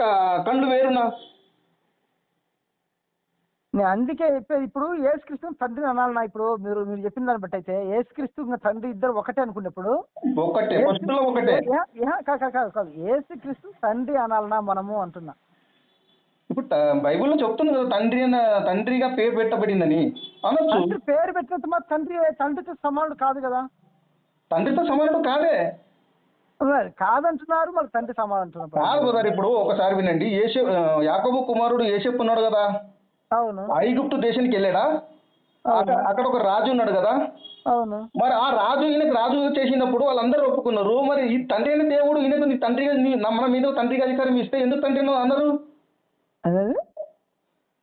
S2: కళ్ళు వేరునా?
S1: నేను అందుకే చెప్పేది, ఇప్పుడు యేసుక్రీస్తు తండ్రి అనాలన్నా? ఇప్పుడు మీరు చెప్పిన దాన్ని బట్టి అయితే యేసుక్రీస్తు తండ్రి ఇద్దరు ఒకటే అనుకున్నప్పుడు కాదు, యేసుక్రీస్తు తండ్రి అనాలన్నా మనము అంటున్నా.
S2: ఇప్పుడు బైబిల్లో చెప్తుంది కదా తండ్రిగా పేరు పెట్టబడిందని.
S1: తండ్రి పేరు పెట్టినంత మా తండ్రితో సమానుడు కాదు కదా.
S2: తండ్రితో సమానుడు
S1: కాదంటున్నారు, మరి తండ్రి సమానం అంటున్నారు.
S2: కాదు కదా. ఇప్పుడు ఒకసారి వినండి, యాకోబు కుమారుడు యేసేపు ఉన్నాడు కదా.
S1: అవును.
S2: ఐగుప్తు దేశానికి వెళ్ళాడా? అక్కడ ఒక రాజు ఉన్నాడు కదా.
S1: అవును.
S2: మరి ఆ రాజు ఈయనకు రాజు చేసినప్పుడు వాళ్ళందరూ ఒప్పుకున్నారు. మరి ఈ తండ్రి అయిన దేవుడు ఈయనకు తండ్రిగా మన మీద తండ్రిగా అధికారం ఇస్తే ఎందుకు తండ్రి అన్నారు?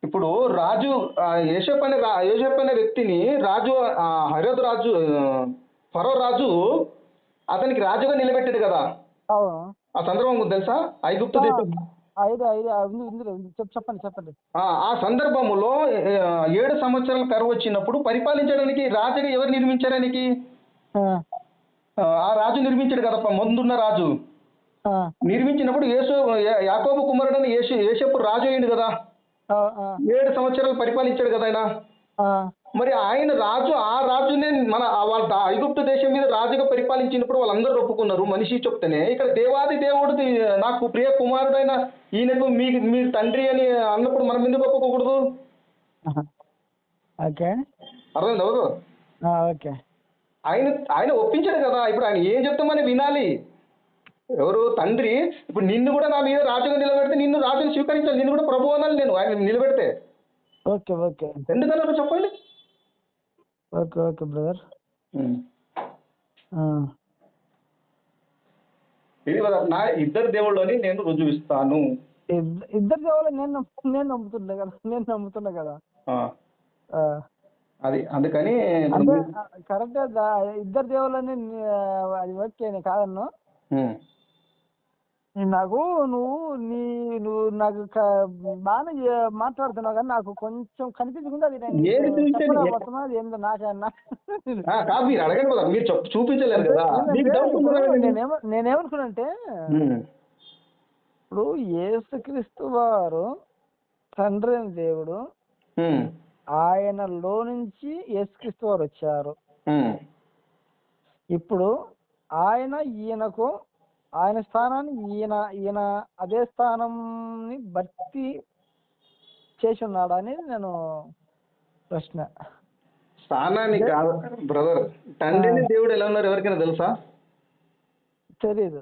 S2: ఇప్పుడు రాజు యోసేపు అనే వ్యక్తిని రాజు హెరోదు రాజు ఫరో రాజు అతనికి రాజుగా నిలబెట్టాడు కదా. ఆ సందర్భం తెలుసా? ఐగుప్తు దేశం
S1: ఐదు ఐదు ఉంది. చెప్పండి.
S2: ఆ సందర్భములో 7 సంవత్సరాల కరువు వచ్చినప్పుడు పరిపాలించడానికి రాజుగా ఎవరు నిర్మించడానికి
S1: ఆ,
S2: ఆ రాజు నిర్మించాడు కదప్ప, ముందున్న రాజు
S1: ఆ,
S2: నిర్మించినప్పుడు యాకోబు కుమారుడని యేషపు రాజు అయింది కదా.
S1: ఆ, ఆ,
S2: 7 సంవత్సరాలు పరిపాలించాడు కదా ఆయన.
S1: ఆ.
S2: మరి ఆయన రాజు, ఆ రాజునే వాళ్ళ ఐగుప్తు దేశం మీద రాజుగా పరిపాలించినప్పుడు వాళ్ళందరూ ఒప్పుకున్నారు మనిషి చెప్తేనే. ఇక్కడ దేవాది దేవుడు నాకు ప్రియ కుమారుడైన ఈయనకు మీరు తండ్రి అని అన్నప్పుడు మనం ఎందుకు ఒప్పుకోకూడదు?
S1: ఓకే.
S2: అర్థమైంది ఎవరు?
S1: ఓకే.
S2: ఆయన ఆయన ఒప్పించాడు కదా. ఇప్పుడు ఆయన ఏం చెప్తామని వినాలి. ఎవరు? తండ్రి. ఇప్పుడు నిన్ను కూడా నా మీద రాజుగా నిలబెడితే నిన్ను రాజుని స్వీకరించాలి, నిన్ను కూడా ప్రభు అనాలి నేను ఆయన నిలబెడితే.
S1: ఓకే. ఓకే.
S2: ఎందుకన్నారు చెప్పండి.
S1: ఓకే. Okay brother.
S2: ఇది కదా నా ఇద్దరు దేవుళ్ళని నేను రుజువిస్తాను.
S1: ఇద్దరు దేవుళ్ళు నేను నమ్ముతున్నా కదా.
S2: అది అందుకని
S1: అంటే కరెక్టే. ఇద్దరు దేవుళ్ళని అది ఓకే కాదన్ను. నాకు నువ్వు నాకు బాగానే మాట్లాడుతున్నావు కానీ నాకు కొంచెం కనిపించకుండా అది ఏందో నాకన్నా
S2: కాదు. మీరు అడగండి కదా, మీరు చూపించలేదు కదా.
S1: నేనేమనుకున్నానంటే ఇప్పుడు యేసుక్రీస్తు వారు తండ్రి అయిన దేవుడు, ఆయనలో నుంచి యేసుక్రీస్తు వారు వచ్చారు. ఇప్పుడు ఈయనకు ఆయన స్థానాన్ని ఈయన అదే స్థానంని భర్తీ చేసి ఉన్నాడా అనేది నేను ప్రశ్న.
S2: స్థానాన్ని కాదు బ్రదర్. తండ్రిని దేవుడు ఎలా ఉన్నారు ఎవరికైనా తెలుసా?
S1: తెలీదు.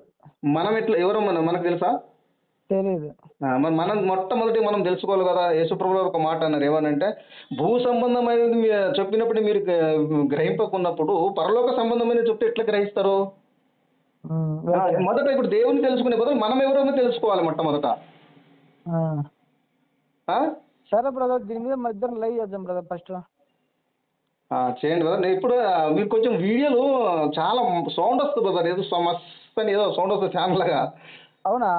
S2: మనం ఎట్లా ఎవరో మనకు తెలుసా?
S1: తెలీదు.
S2: మనం మొట్టమొదటి మనం తెలుసుకోవాలి కదా. యేసుప్రభువు ఒక మాట అన్నారు, ఏమనంటే భూ సంబంధమైనది చెప్పినప్పుడు మీరు గ్రహింపకున్నప్పుడు పరలోక సంబంధమైన చెప్తే ఎట్లా గ్రహిస్తారు? మొదట ఇప్పుడు దేవుని తెలుసుకునే బదులు మనం ఎవరో తెలుసుకోవాలి మొట్టమొదట.
S1: సరే బ్రదర్, దీని మీద మన ఇద్దరం లైవ్ చేద్దాం బ్రదర్ ఫస్ట్.
S2: చేయండి బ్రదర్. ఇప్పుడు మీరు కొంచెం వీడియోలు చాలా సౌండ్ వస్తుంది బ్రదర్, ఏదో మస్తు అని ఏదో సౌండ్ వస్తుంది ఫ్యాన్ లాగా.
S1: అవునా?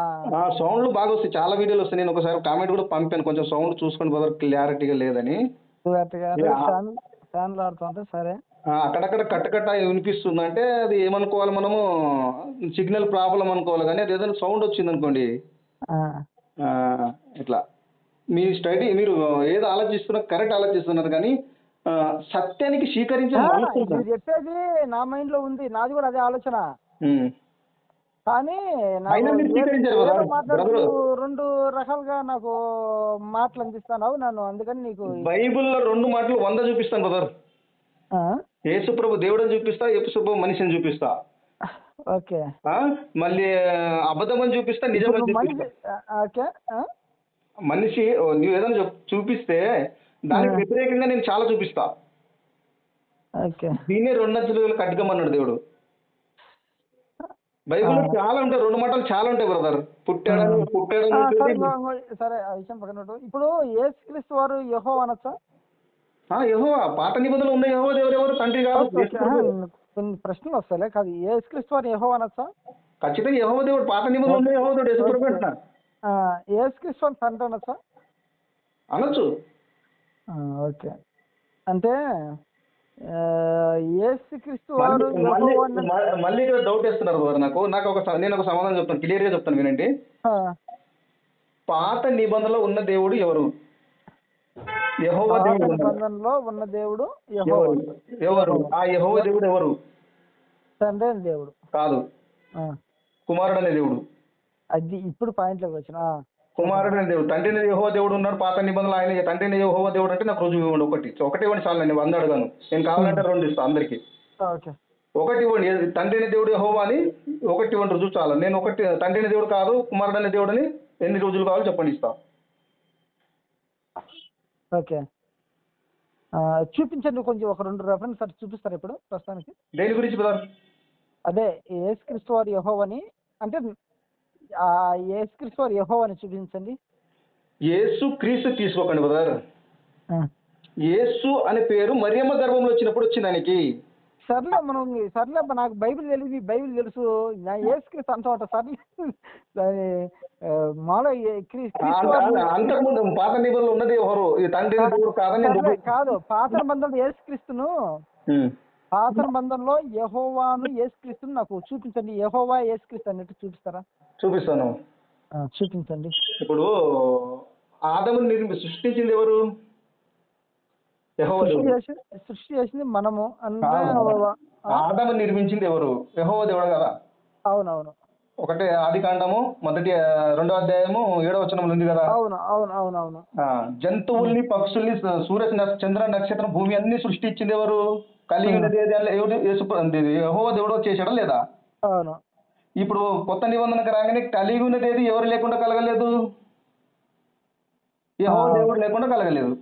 S2: సౌండ్లు బాగా వస్తాయి, చాలా వీడియోలు వస్తాయి. నేను ఒకసారి కామెంట్ కూడా పంపాను, కొంచెం సౌండ్ చూసుకోండి బ్రదర్, క్లారిటీగా లేదని.
S1: ఫ్యాన్లు ఆడుతుంటే సరే
S2: అక్కడక్కడ కట్టకట్ట వినిపిస్తుంది అంటే అది ఏమనుకోవాలి మనము, సిగ్నల్ ప్రాబ్లం అనుకోవాలి. కానీ అది ఏదైనా సౌండ్ వచ్చింది అనుకోండి ఇట్లా మీ స్టడీ మీరు ఏదో ఆలోచిస్తున్నారు కరెక్ట్ ఆలోచిస్తున్నారు కానీ సత్యానికి స్వీకరించే
S1: చెప్పేది నా మైండ్ లో ఉంది, నాది కూడా అదే ఆలోచన. కానీ రెండు రకాలుగా నాకు మాటలు అందిస్తాను నన్ను, అందుకని నీకు
S2: బైబిల్లో 2 మాటలు 100 చూపిస్తాను బ్రదర్. యేసుప్రభు దేవుడని చూపిస్తా, యేసుప్రభు మనిషిని చూపిస్తా.
S1: ఓకే.
S2: మళ్ళీ అబద్ధమని చూపిస్తా, నిజమని చూపిస్తా. మనిషి నువ్వు ఏదైనా చూపిస్తే దానికి వ్యతిరేకంగా నేను చాలా చూపిస్తా. దీన్నే 2 అంచెలు ఖడ్గమన్నాడు దేవుడు. బైబిల్లో చాలా ఉంటాయి, 2 మాటలు చాలా ఉంటాయి బ్రదర్. పుట్టాడు.
S1: సరే ఆ విషయం పక్కన. ఇప్పుడు యేసుక్రీస్తు వారు యెహోవా అనొచ్చా?
S2: యెహోవా. పాత నిబంధనలు ఉన్న యెహోవా దేవుడు ఎవరు? తండ్రి కాదు.
S1: కొన్ని ప్రశ్నలు వస్తాయి కాదు, యేసుక్రీస్తు వారు యెహోవా అనొచ్చా?
S2: ఖచ్చితంగా యెహోవా దేవుడు. పాత నిబంధనలు ఉన్న యెహోవా దేవుడు యేసుప్రభు అంటున్నా.
S1: యేసుక్రీస్తు వారు తండ్రి అనొచ్చా?
S2: అనొచ్చు.
S1: ఓకే. అంటే యేసుక్రీస్తు వారు
S2: మళ్ళీ ఇక్కడ డౌట్ వేస్తున్నారు బ్రదర్. నేను ఒక సమాధానం చెప్తాను, క్లియర్ గా చెప్తాను వినండి. పాత నిబంధనలో ఉన్న దేవుడు ఎవరు? యెహోవా దేవుడు.
S1: నిబంధనలో ఉన్న దేవుడు
S2: ఎవరు? ఆ యెహోవా దేవుడు ఎవరు?
S1: తండ్రి అనే దేవుడు
S2: కాదు, కుమారుడు అనే దేవుడు.
S1: అది ఇప్పుడు పాయింట్ లోకి వచ్చిన
S2: కుమారుడు అనే దేవుడు. తండ్రిని యెహోవా దేవుడు ఉన్నాడు పాత నిబంధనలు. ఆయన తండ్రిని యెహోవా దేవుడు అంటే నాకు రుజువు ఇవ్వండి. ఒకటి ఇవ్వండి చాలు, నేను 100 అడగాను. నేను కావాలంటే 2 ఇస్తాను అందరికి. ఒకటి ఇవ్వండి, తండ్రిని దేవుడు యెహోవా అని ఒకటి ఇవ్వండి రుజువు చాలు. నేను ఒకటి తండ్రిని దేవుడు కాదు కుమారుడు అనే దేవుడు అని ఎన్ని రుజువులు కావాలో చెప్పండి, ఇస్తా.
S1: ఓకే, చూపించండి కొంచెం. ఒక 2 రెఫరెన్స్ అటు చూపిస్తారు ఇప్పుడు ప్రస్తుతానికి.
S2: దేని గురించి బ్రదర్?
S1: అదే యేసుక్రీస్తు వారు యెహోవాని అంటే యేసుక్రీస్తు వారు యెహోవాని చూపించండి.
S2: యేసు క్రీస్తు తీసుకోకండి బ్రదర్. యేసు అనే పేరు మరియమ్మ గర్భంలో వచ్చినప్పుడు వచ్చింది ఆయనకి.
S1: సర్లే మనం సర్లే అబ్బా, నాకు బైబిల్ తెలియదు, బైబిల్ తెలుసు, నా యేసుక్రీస్తు అంటావట సర్లే. దాని మామూలుగా క్రీస్తు వారిని
S2: అంతకుముందు పాత నిబంధనలు ఉన్నది ఎవరు? ఈ తండ్రి దేవుడు కాదని
S1: సర్లే కాదు, పాత నిబంధనలో యేసుక్రీస్తును, పాత నిబంధనలో యెహోవాను యేసుక్రీస్తును నాకు చూపించండి. యెహోవా యేసుక్రీస్తు అన్నట్టు చూపిస్తారా?
S2: చూపిస్తాను.
S1: చూపించండి.
S2: ఇప్పుడు ఆదముని సృష్టించింది ఎవరు? యెహోవా దేవుడు.
S1: సృష్టి చేసింది మనము అంటే
S2: ఆదముని నిర్మించింది ఎవరు? యెహోవా దేవుడు కదా.
S1: అవునవును.
S2: ఒకటే ఆది కాండము 2వ అధ్యాయము 7వ వచనంలో ఉంది కదా.
S1: అవును అవును అవును అవును.
S2: జంతువుల్ని, పక్షుల్ని, సూర్య చంద్ర నక్షత్రం, భూమి అన్ని సృష్టించింది ఎవరు? కలిగి ఉన్నది యెహోవా దేవుడు చేశాడా లేదా?
S1: అవును.
S2: ఇప్పుడు కొత్త నిబంధనకు రాగానే కలిగి ఉన్నది ఏది ఎవరు లేకుండా కలగలేదు? యెహోవా దేవుడు లేకుండా కలగలేదు.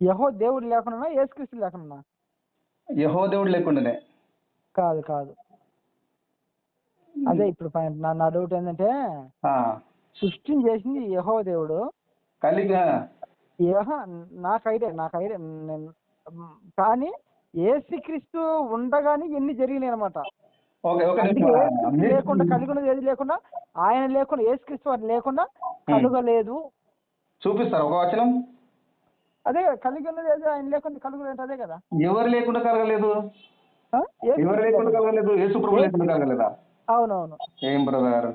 S1: యెహోవా దేవుడు లేకుండా యేసుక్రీస్తు లేకుండా?
S2: యెహోవా దేవుడు లేకుండానే.
S1: కాదు కాదు, అదే ఇప్పుడు నా డౌట్ ఏంటంటే, సృష్టిని చేసింది యెహోవా దేవుడు,
S2: కలిగి
S1: నాకు ఐడియా కానీ యేసుక్రీస్తు ఉండగానే ఎన్ని జరిగినాయి అనమాట. లేకుండా కలిగి ఉన్నది ఏది లేకుండా, ఆయన లేకుండా, యేసుక్రీస్తు వారు లేకుండా కలుగలేదు.
S2: చూపిస్తారు ఒక వచనం.
S1: అదే కలిగి ఉన్నది ఏది ఆయన లేకుండా కలుగలేదు, అదే కదా.
S2: ఎవరు లేకుండా కలగలేదు? ఎవరు లేకుండా కలగలేదు? యేసు ప్రభు లేకుండా కలగలేదా?
S1: అవునవును.
S2: ఏం బ్రదర్,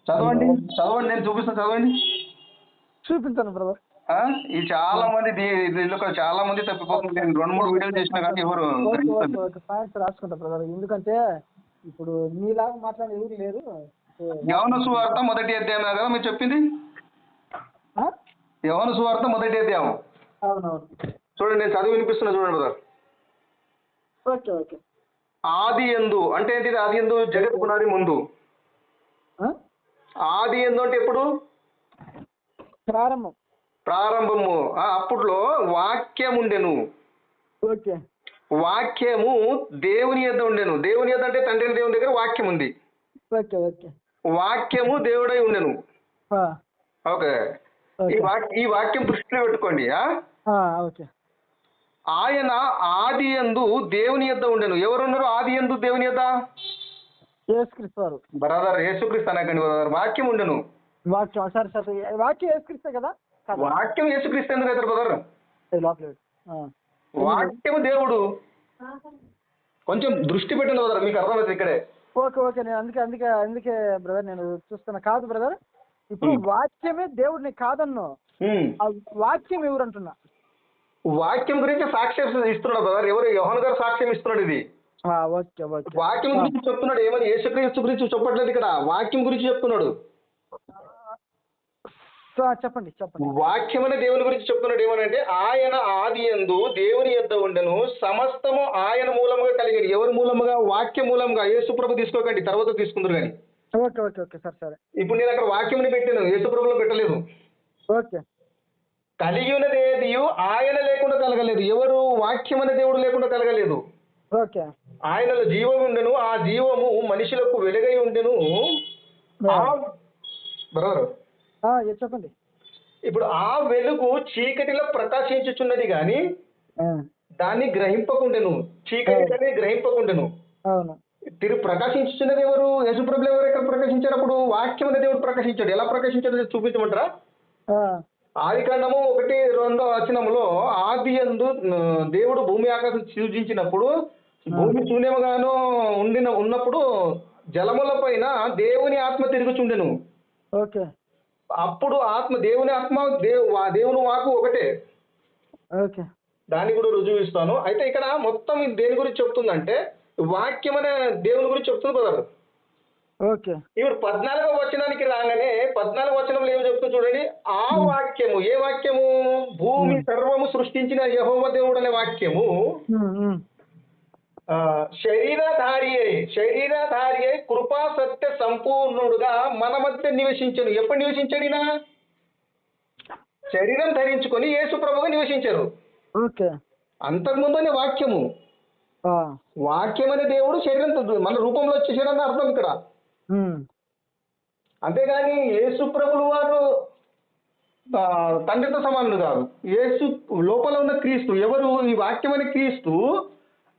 S2: చదవండి చదవండి, నేను చూపిస్తాను, చదవండి.
S1: చూపించాను బ్రదర్.
S2: ఇది చాలా మంది దీనిలో చాలా మంది తప్పిపోతుంది. నేను 2-3 వీడియోలు చేసినా కానీ ఎవరు
S1: పాయింట్స్ రాసుకుంటా బ్రదర్, ఎందుకంటే ఇప్పుడు మీలాగా మాట్లాడే ఎవరు లేరు.
S2: యోహాను సువార్త 1వ అధ్యాయం కదా మీరు చెప్పింది? యోహాను సువార్త 1వ అధ్యాయం.
S1: అవునవును.
S2: చూడండి, నేను చదివి వినిపిస్తున్నా, చూడండి బ్రదర్.
S1: Okay okay.
S2: ఆది యందు అంటే ఏంటిది? ఆది యందు జగత్ పునాది ముందు. ఆది యందు అంటే ఎప్పుడు? ప్రారంభము. అప్పుడులో వాక్యం ఉండెను.
S1: ఓకే.
S2: వాక్యము దేవుని యొద్ద ఉండెను. దేవుని యొద్ద అంటే తండ్రి దేవుని దగ్గర వాక్యం ఉంది.
S1: Okay okay.
S2: వాక్యము దేవుడై ఉండెను. ఓకే. ఈ వాక్యం దృష్టిలో పెట్టుకోండి.
S1: ఓకే.
S2: ఆయన ఆది యందు దేవుని యొద్ద ఉండెను. ఎవరున్నారు ఆది యందు దేవుని యొద్ద?
S1: యేసుక్రీస్తు.
S2: బ్రదర్ యేసుక్రీస్తు అనకండి బ్రదర్, వాక్యం ఉండెను.
S1: వాక్యం సరే సరే, వాక్యం యేసుక్రీస్తే కదా.
S2: వాక్యం యేసుక్రీస్తు ఎందుకు అవుతారు బ్రదర్? వాక్యము దేవుడు. కొంచెం దృష్టి పెట్టండి బ్రదర్, మీకు అర్థమవుతుంది ఇక్కడే.
S1: ఓకే ఓకే, నేను అందుకే బ్రదర్ నేను చూస్తున్నా. కాదు బ్రదర్, ఇప్పుడు వాక్యమే దేవుడిని కాదన్ను, వాక్యం ఎవరు అంటున్నా?
S2: వాక్యం గురించి సాక్ష్యం ఇస్తున్నాడు బ్రదర్. ఎవరు? యోహాను గారు సాక్ష్యం ఇస్తున్నాడు. ఇది వాక్యం గురించి చెప్తున్నాడు. ఏమని? యేసుక్రీస్తు గురించి చెప్పట్లేదు ఇక్కడ, వాక్యం గురించి చెప్తున్నాడు.
S1: చెప్పండి చెప్పండి.
S2: వాక్యం అనే దేవుని గురించి చెప్తున్నాడు. ఏమనంటే ఆయన ఆది యందు దేవుని యొద్ద ఉండెను, సమస్తము ఆయన మూలముగా కలిగేది. ఎవరి మూలముగా? వాక్యం మూలముగా. యేసు ప్రభు తీసుకోకండి, తర్వాత తీసుకుందరు కానీ.
S1: ఓకే ఓకే ఓకే సరే సరే.
S2: ఇప్పుడు నేను అక్కడ వాక్యంని పెట్టాను, యేసు ప్రభులో పెట్టలేదు.
S1: ఓకే.
S2: కలిగి ఉన్నది ఏది ఆయన లేకుండా కలగలేదు. ఎవరు? వాక్యం అనే దేవుడు లేకుండా కలగలేదు.
S1: ఓకే.
S2: ఆయనలో జీవం ఉండెను, ఆ జీవము మనుషులకు వెలుగై ఉండెను. బ్రదర్
S1: చెప్పండి.
S2: ఇప్పుడు ఆ వెలుగు చీకటిలో ప్రకాశించుచున్నది గాని దాన్ని గ్రహింపకుండెను. చీకటి గ్రహింపకుండెను.
S1: అవును.
S2: ప్రకాశించుచున్నది ఎవరు? యేసుప్రభులు ఎవరు ఇక్కడ ప్రకాశించారు? అప్పుడు వాక్యం అనే దేవుడు ప్రకాశించాడు. ఎలా ప్రకాశించాడు చూపించమంటారా? ఆది కాండము 1-2 వచనంలో ఆది యందు దేవుడు భూమి ఆకాశం సృజించినప్పుడు భూమి శూన్యముగాను ఉన్నప్పుడు జలముల పైన దేవుని ఆత్మ తిరుగుచుండెను.
S1: ఓకే.
S2: అప్పుడు దేవుని ఆత్మ దేవుని వాకు ఒకటే.
S1: ఓకే.
S2: దాన్ని కూడా రుజువు ఇస్తాను. అయితే ఇక్కడ మొత్తం దేని గురించి చెప్తుందంటే వాక్యం అనే దేవుని గురించి చెప్తుంది బ్రదర్.
S1: ఓకే.
S2: ఇప్పుడు 14వ వచనానికి రాగానే 14వ వచనంలో ఏమి చెప్తుంది చూడండి. ఆ వాక్యము, ఏ వాక్యము? భూమి సర్వము సృష్టించిన యెహోవా దేవుడు అనే వాక్యము శరీరధారి అయి కృపా సత్య సంపూర్ణుడుగా మన మధ్య నివసించను. ఎప్పుడు నివసించాడు ఈయన? శరీరం ధరించుకొని యేసు ప్రభువుగా నివసించారు.
S1: ఓకే.
S2: అంతకుముందునే వాక్యము. వాక్యం అనే దేవుడు శరీరం మన రూపంలో వచ్చేసాడని అర్థం ఇక్కడ. అంతేగాని యేసు ప్రభువు వారు తండ్రితో సమానుడు కాదు. యేసు లోపల ఉన్న క్రీస్తు ఎవరు? ఈ వాక్యం అనే క్రీస్తు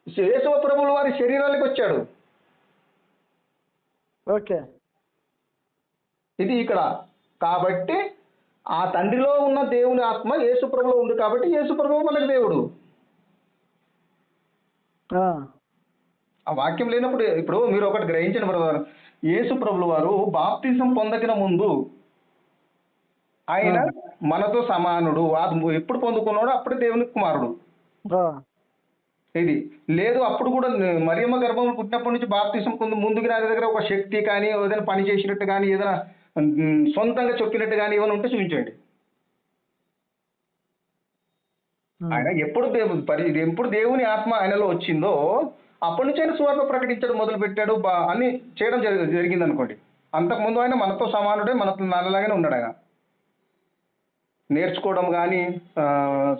S2: యేసు ప్రభుల వారి శరీరానికి వచ్చాడు.
S1: ఓకే.
S2: ఇది ఇక్కడ. కాబట్టి ఆ తండ్రిలో ఉన్న దేవుని ఆత్మ యేసు ప్రభులో ఉంది కాబట్టి యేసు ప్రభువు మనకు దేవుడు.
S1: ఆ,
S2: ఆ వాక్యం లేనప్పుడు ఇప్పుడు మీరు ఒకటి గ్రహించండి బ్రదర్, యేసు ప్రభుల వారు బాప్తిజం పొందకిన ముందు ఆయన మనతో సమానుడు. అది ఎప్పుడు పొందుకున్నాడో అప్పుడే దేవుని కుమారుడు.
S1: ఆ,
S2: ఇది లేదు, అప్పుడు కూడా మరియమ్మ గర్భంలో పుట్టినప్పటి నుంచి బాప్తిజం ముందుకు నా దగ్గర ఒక శక్తి కానీ ఏదైనా పని చేసినట్టు కానీ ఏదైనా సొంతంగా చెప్పినట్టు కానీ ఏమైనా ఉంటే చూపించండి. ఆయన ఎప్పుడు దేవుని ఆత్మ ఆయనలో వచ్చిందో అప్పటి నుంచి ఆయన సువార్త ప్రకటించడం మొదలు పెట్టాడు, అన్ని చేయడం జరిగింది అనుకోండి. అంతకుముందు ఆయన మనతో సమానుడే, మనతో నల్లలాగానే ఉన్నాడు. ఆయన నేర్చుకోవడం కానీ,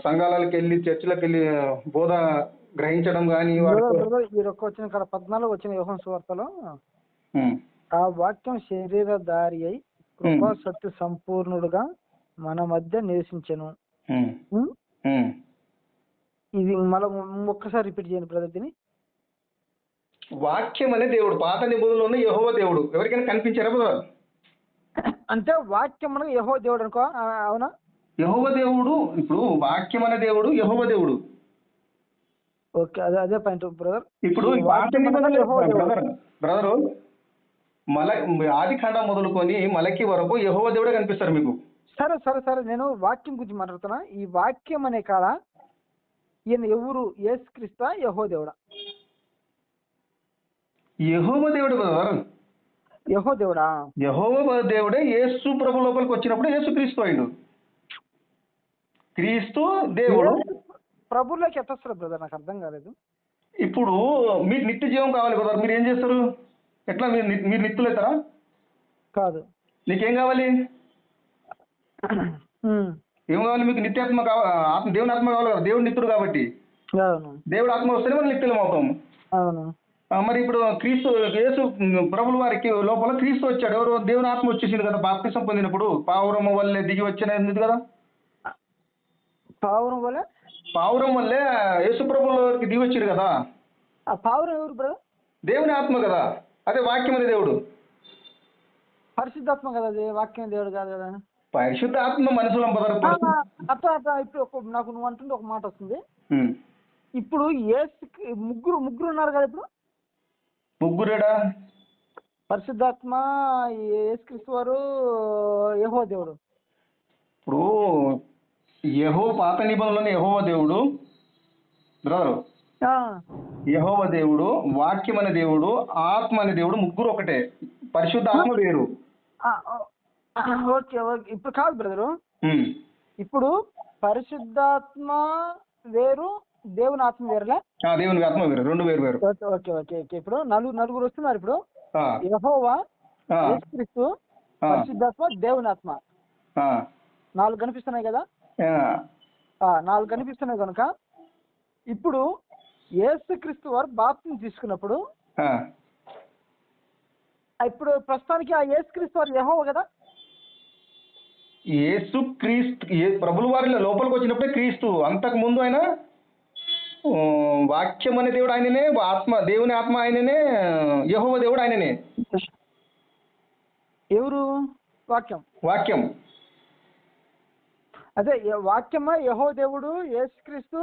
S2: సంఘాలకు వెళ్ళి చర్చిలకు వెళ్ళి బోధ గ్రహించడం కానీ.
S1: ఈ రొక్క వచ్చిన ఇక్కడ 14 వచ్చిన యోహాను సువార్తలో ఆ వాక్యం శరీరధారి అయి కృపా సత్య సంపూర్ణుడుగా మన మధ్య నివసించెను. ఇది మళ్ళీ ఒక్కసారి రిపీట్ చేయండి బ్రదర్. దీన్ని
S2: వాక్యం అనే దేవుడు పాత నిబంధనలో ఉన్న యెహోవా దేవుడు ఎవరికైనా కనిపించారా బ్రదర్?
S1: అంటే వాక్యం అనగా యెహోవా దేవుడు అనుకో, అవునా?
S2: యెహోవా దేవుడు, ఇప్పుడు వాక్యం అనే దేవుడు యెహోవా దేవుడు.
S1: ఓకే, అదే పాయింట్ బ్రదర్.
S2: ఇప్పుడు బ్రదరు ఆది ఖండం మొదలుకొని మలకి వరకు యెహోవా దేవుడే కనిపిస్తారు మీకు.
S1: సరే సరే సరే, నేను వాక్యం గురించి మాట్లాడుతున్నా. ఈ వాక్యం అనే కాడ ఈయన ఎవరు? యేసుక్రీస్తా యెహోవా దేవుడా?
S2: యెహోవా దేవుడు బ్రదర్.
S1: యెహోవా దేవుడా?
S2: యెహోవా దేవుడే యేసు ప్రభు లోపలికి వచ్చినప్పుడు యేసు క్రీస్తు అయిండు. క్రీస్తు దేవుడు
S1: ప్రభులోకి ఎత్తొస్తారు బ్రదర్, నాకు అర్థం కాలేదు.
S2: ఇప్పుడు మీకు నిత్య జీవం కావాలి బ్రదర్, మీరు ఏం చేస్తారు? ఎట్లా మీరు నిత్యులు అవుతారా?
S1: కాదు.
S2: నీకేం కావాలి? ఏం కావాలి మీకు? నిత్యాత్మ కావాలి, దేవుని ఆత్మ కావాలి కదా. దేవుడు నిత్యుడు కాబట్టి దేవుడు ఆత్మ వస్తేనే మనం నిత్యులం అవుతాం.
S1: అవును.
S2: మరి ఇప్పుడు క్రీస్తు యేసు ప్రభుల వారికి లోపల క్రీస్తు వచ్చాడు. ఎవరు? దేవుని ఆత్మ వచ్చేసింది కదా బాప్తిసం పొందినప్పుడు. పావురం వల్లే దిగి వచ్చినది కదా. పావురం వల్లే యేసు ప్రభుల వారికి దిగి వచ్చాడు కదా.
S1: ఆ పావురం ఎవరు బ్రదర్? దేవుని
S2: ఆత్మ కదా. అదే వాక్యం అనే దేవుడు.
S1: పరిశుద్ధాత్మ కదా, అది వాక్యం దేవుడు కాదు కదా.
S2: పరిశుద్ధ ఆత్మ మనుషులం
S1: అట్లా ఇప్పుడు నాకు నువ్వు అంటుంటే ఒక మాట వస్తుంది. ఇప్పుడు ముగ్గురు ఉన్నారు కదా. ఇప్పుడు
S2: ముగ్గురేడా?
S1: పరిశుద్ధాత్మ, యేసుక్రీస్తు వారు, యెహోవా దేవుడు.
S2: ఇప్పుడు పాత నిబంధనలోని యెహోవా దేవుడు బ్రదరు, యెహోవా దేవుడు, వాక్యం అనే దేవుడు, ఆత్మ అనే దేవుడు, ముగ్గురు ఒకటే. పరిశుద్ధ ఆత్మ వేరు.
S1: Okay okay. ఇప్పుడు కాదు బ్రదరు, ఇప్పుడు పరిశుద్ధాత్మ వేరు, దేవుని ఆత్మ వేరులే.
S2: దేవుని ఆత్మ వేరు, రెండు వేరు వేరు.
S1: Okay okay okay okay. ఇప్పుడు నలుగురు వస్తున్నారు. ఇప్పుడు యెహోవా, యేసుక్రీస్తు, పరిశుద్ధాత్మ, దేవుని ఆత్మ, 4 కనిపిస్తున్నాయి కదా. 4 కనిపిస్తున్నాయి కనుక ఇప్పుడు యేసుక్రీస్తు వారు బాప్తిసం తీసుకున్నప్పుడు ఇప్పుడు ప్రస్తుతానికి ఆ యేసుక్రీస్తు వారు యెహోవా కదా.
S2: యేసు క్రీస్తు ప్రభుల వారి లోపలికి వచ్చినప్పుడే క్రీస్తు. అంతకు ముందు ఆయన వాక్యం అనే దేవుడు ఆయననే, ఆత్మ దేవుని ఆత్మ ఆయననే, యెహోవా దేవుడు ఆయననే.
S1: ఎవరు? వాక్యం. అదే వాక్యమా యెహోవా దేవుడు, యేసుక్రీస్తు,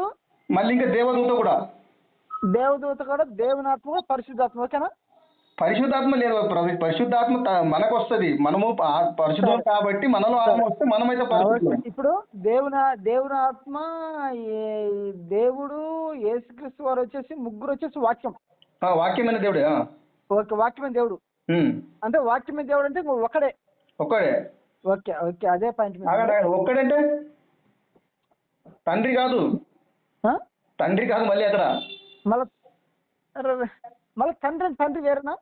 S2: మళ్ళీ ఇంకా దేవదూత కూడా,
S1: దేవుని ఆత్మ, పరిశుద్ధాత్మ. ఓకేనా?
S2: పరిశుద్ధాత్మ లేదు. పరిశుద్ధాత్మ మనకు వస్తుంది, మనము పరిశుద్ధం కాబట్టి మనలో ఆత్మ వస్తే మనమైతే పరిశుద్ధం.
S1: ఇప్పుడు దేవుని ఆత్మ, దేవుడు, యేసుక్రీస్తు వారు వచ్చేసి ముగ్గురు వచ్చేసి
S2: వాక్యమైన దేవుడే.
S1: ఓకే, వాక్యమైన దేవుడు. అంటే వాక్యమైన దేవుడు అంటే ఒకడే. ఓకే ఓకే, అదే పాయింట్.
S2: ఒక్కడంటే తండ్రి కాదు. మళ్ళీ అక్కడ
S1: మళ్ళీ తండ్రి వేరేనా?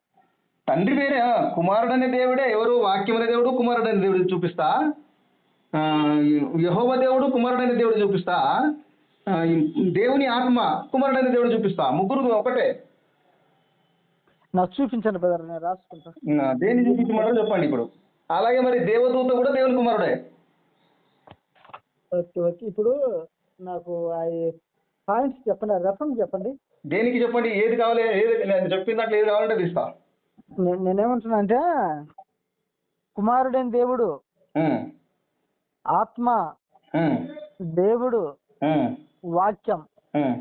S2: తండ్రి వేరే. కుమారుడు అనే దేవుడే. ఎవరు? వాక్యం అనే దేవుడు, కుమారుడు అనే దేవుడు చూపిస్తా. యెహోవా దేవుడు, కుమారుడు అనే దేవుడు చూపిస్తా. దేవుని ఆత్మ, కుమారుడు అనే దేవుడు చూపిస్తా. ముగ్గురు ఒకటే.
S1: నాకు చూపించండి బ్రదర్, నేను రాసుకుంటా.
S2: దేన్ని చూపించమంటారో చెప్పండి ఇప్పుడు. అలాగే మరి దేవదూత కూడా దేవుని కుమారుడే.
S1: Okay okay. ఇప్పుడు నాకు పాయింట్స్ చెప్పండి, రెఫరెన్స్ చెప్పండి.
S2: దేనికి చెప్పండి, ఏది కావాలి, ఏది నేను చెప్పిన దాంట్లో ఏది కావాలంటే అది ఇస్తా.
S1: నేనేమంటున్నా అంటే కుమారుడైన దేవుడు,
S2: ఉమ్,
S1: ఆత్మ,
S2: ఉమ్,
S1: దేవుడు,
S2: ఉమ్,
S1: వాక్యం
S2: ఉమ్.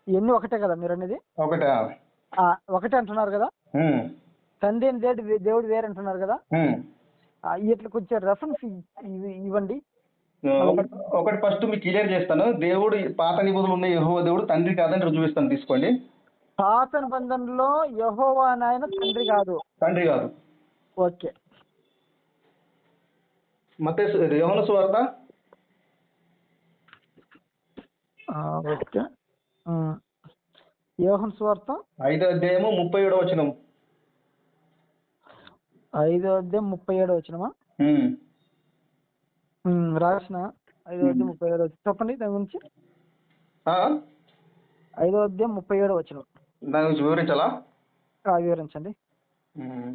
S1: ఇవన్నీ ఒకటే కదా మీరు అనేది?
S2: ఒకటా?
S1: ఒకటే అంటున్నారు కదా.
S2: ఉమ్,
S1: తండ్రి అయిన దేవుడు వేరే అంటున్నారు కదా.
S2: ఉమ్.
S1: ఇట్లా కొంచెం రెఫరెన్స్ ఇవ్వండి.
S2: ఒకటి ఫస్ట్ మీకు క్లియర్ చేస్తాను. దేవుడు పాత నిబంధనలు ఉన్న యెహోవా దేవుడు తండ్రి కాదని రుజువిస్తాను, తీసుకోండి.
S1: పాత నిబంధనలో యెహోవా నాయన తండ్రి కాదు.
S2: తండ్రి కాదు.
S1: ఓకే.
S2: మత్తయి యోహాను సువార్త
S1: ఓకే. యోహాను సువార్త
S2: 5వ అధ్యాయము 37వ వచనం.
S1: 5వ అధ్యాయం 37వ వచనమా? రాసిన 5వ అధ్యాయం 37వ వచనం చెప్పండి దాని గురించి. 5వ అధ్యాయం 37వ వచనం
S2: దాని గురించి వివరించాలా?
S1: వివరించండి.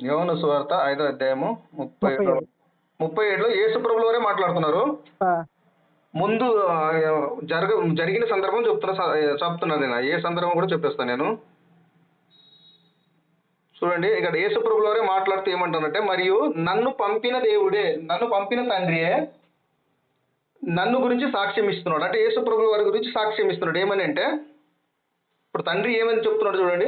S2: యోహాను సువార్త 5వ అధ్యాయము 37లో యేసు ప్రభుల వారే మాట్లాడుతున్నారు. ముందు జరిగిన సందర్భం చెప్తున్నది నేను. ఏ సందర్భం కూడా చెప్పేస్తాను నేను. చూడండి, ఇక్కడ యేసు ప్రభుల వారే మాట్లాడుతూ ఏమంటారంటే, మరియు నన్ను పంపిన దేవుడే, నన్ను పంపిన తండ్రియే నన్ను గురించి సాక్ష్యం ఇస్తున్నాడు. అంటే యేసు ప్రభుల వారి గురించి సాక్ష్యం ఇస్తున్నాడు. ఏమని అంటే, ఇప్పుడు తండ్రి ఏమని చెప్తున్నాడు చూడండి.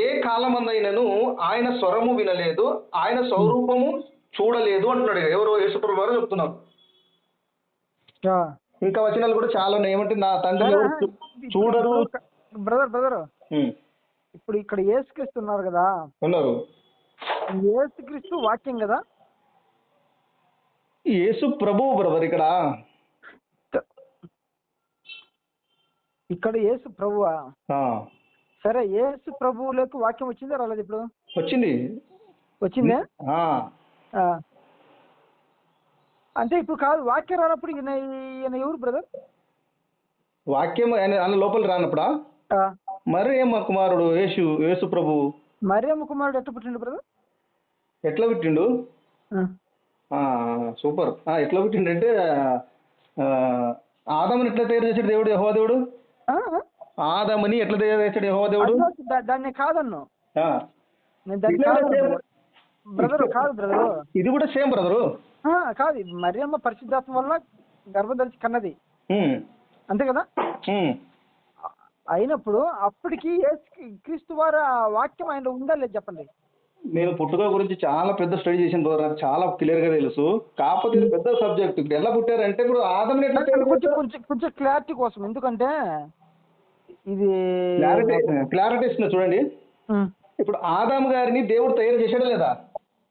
S2: ఏ కాలమందైనను ఆయన స్వరము వినలేదు, ఆయన స్వరూపము చూడలేదు అంటున్నాడు. ఎవరో యేసు ప్రభుల వారు చెప్తున్నారు. ఇంకా వచనాలు కూడా చాలా ఉన్నాయి. ఏమంటే నా తండ్రి చూడరు.
S1: బ్రదర్ ఇప్పుడు ఇక్కడ యేసుక్రీస్తు ఉన్నారు కదా,
S2: ఉన్నారు.
S1: యేసుక్రీస్తు వాక్యం కదా.
S2: యేసు ప్రభువు బ్రదర్.
S1: ఇక్కడ యేసు ప్రభువా? సరే, యేసు ప్రభువులకు వాక్యం వచ్చిందా రాలేదు? ఇప్పుడు వచ్చిందే. అంటే ఇప్పుడు కాదు, వాక్యం రానప్పుడు ఈయన ఎవరు బ్రదర్?
S2: వాక్యం ఆయన లోపల రానప్పుడా? మరియమ్మ కుమారుడు యేసు ప్రభు.
S1: మరియమ్మ కుమారుడు ఎట్లా పుట్టిండు బ్రదర్?
S2: ఎట్లా పుట్టిండు? సూపర్. ఎట్లా పుట్టిండు అంటే, ఆదాముని ఎట్లా తయారు చేశాడు దేవుడు, యెహోవా దేవుడు? ఆదాముని ఎట్లా తయారు చేశాడు యెహోవా దేవుడు?
S1: దాన్ని కాదన్ను బ్రదర్. కాదు బ్రదరు,
S2: ఇది కూడా సేమ్ బ్రదరు.
S1: కాదు, మరియమ్మ పరిశుద్ధాత్మ వల్ల గర్భం ధరించి కన్నది, అంతే కదా. అయినప్పుడు అప్పటికి క్రీస్తు వారు వాక్యం ఆయన ఉందా లేదు చెప్పండి.
S2: నేను పుట్టుక గురించి చాలా పెద్ద స్టడీ చేసిన బ్రదర్, నాకు చాలా క్లియర్ గా తెలుసు. కాకపోతే ఇది పెద్ద సబ్జెక్ట్. ఇప్పుడు ఎలా పుట్టారంటే, ఇప్పుడు ఆదాముని ఎట్లా
S1: కొంచెం క్లారిటీ కోసం, ఎందుకంటే ఇది
S2: క్లారిటీ ఇస్తున్నా చూడండి. ఇప్పుడు ఆదాము గారిని దేవుడు తయారు చేశాడా లేదా?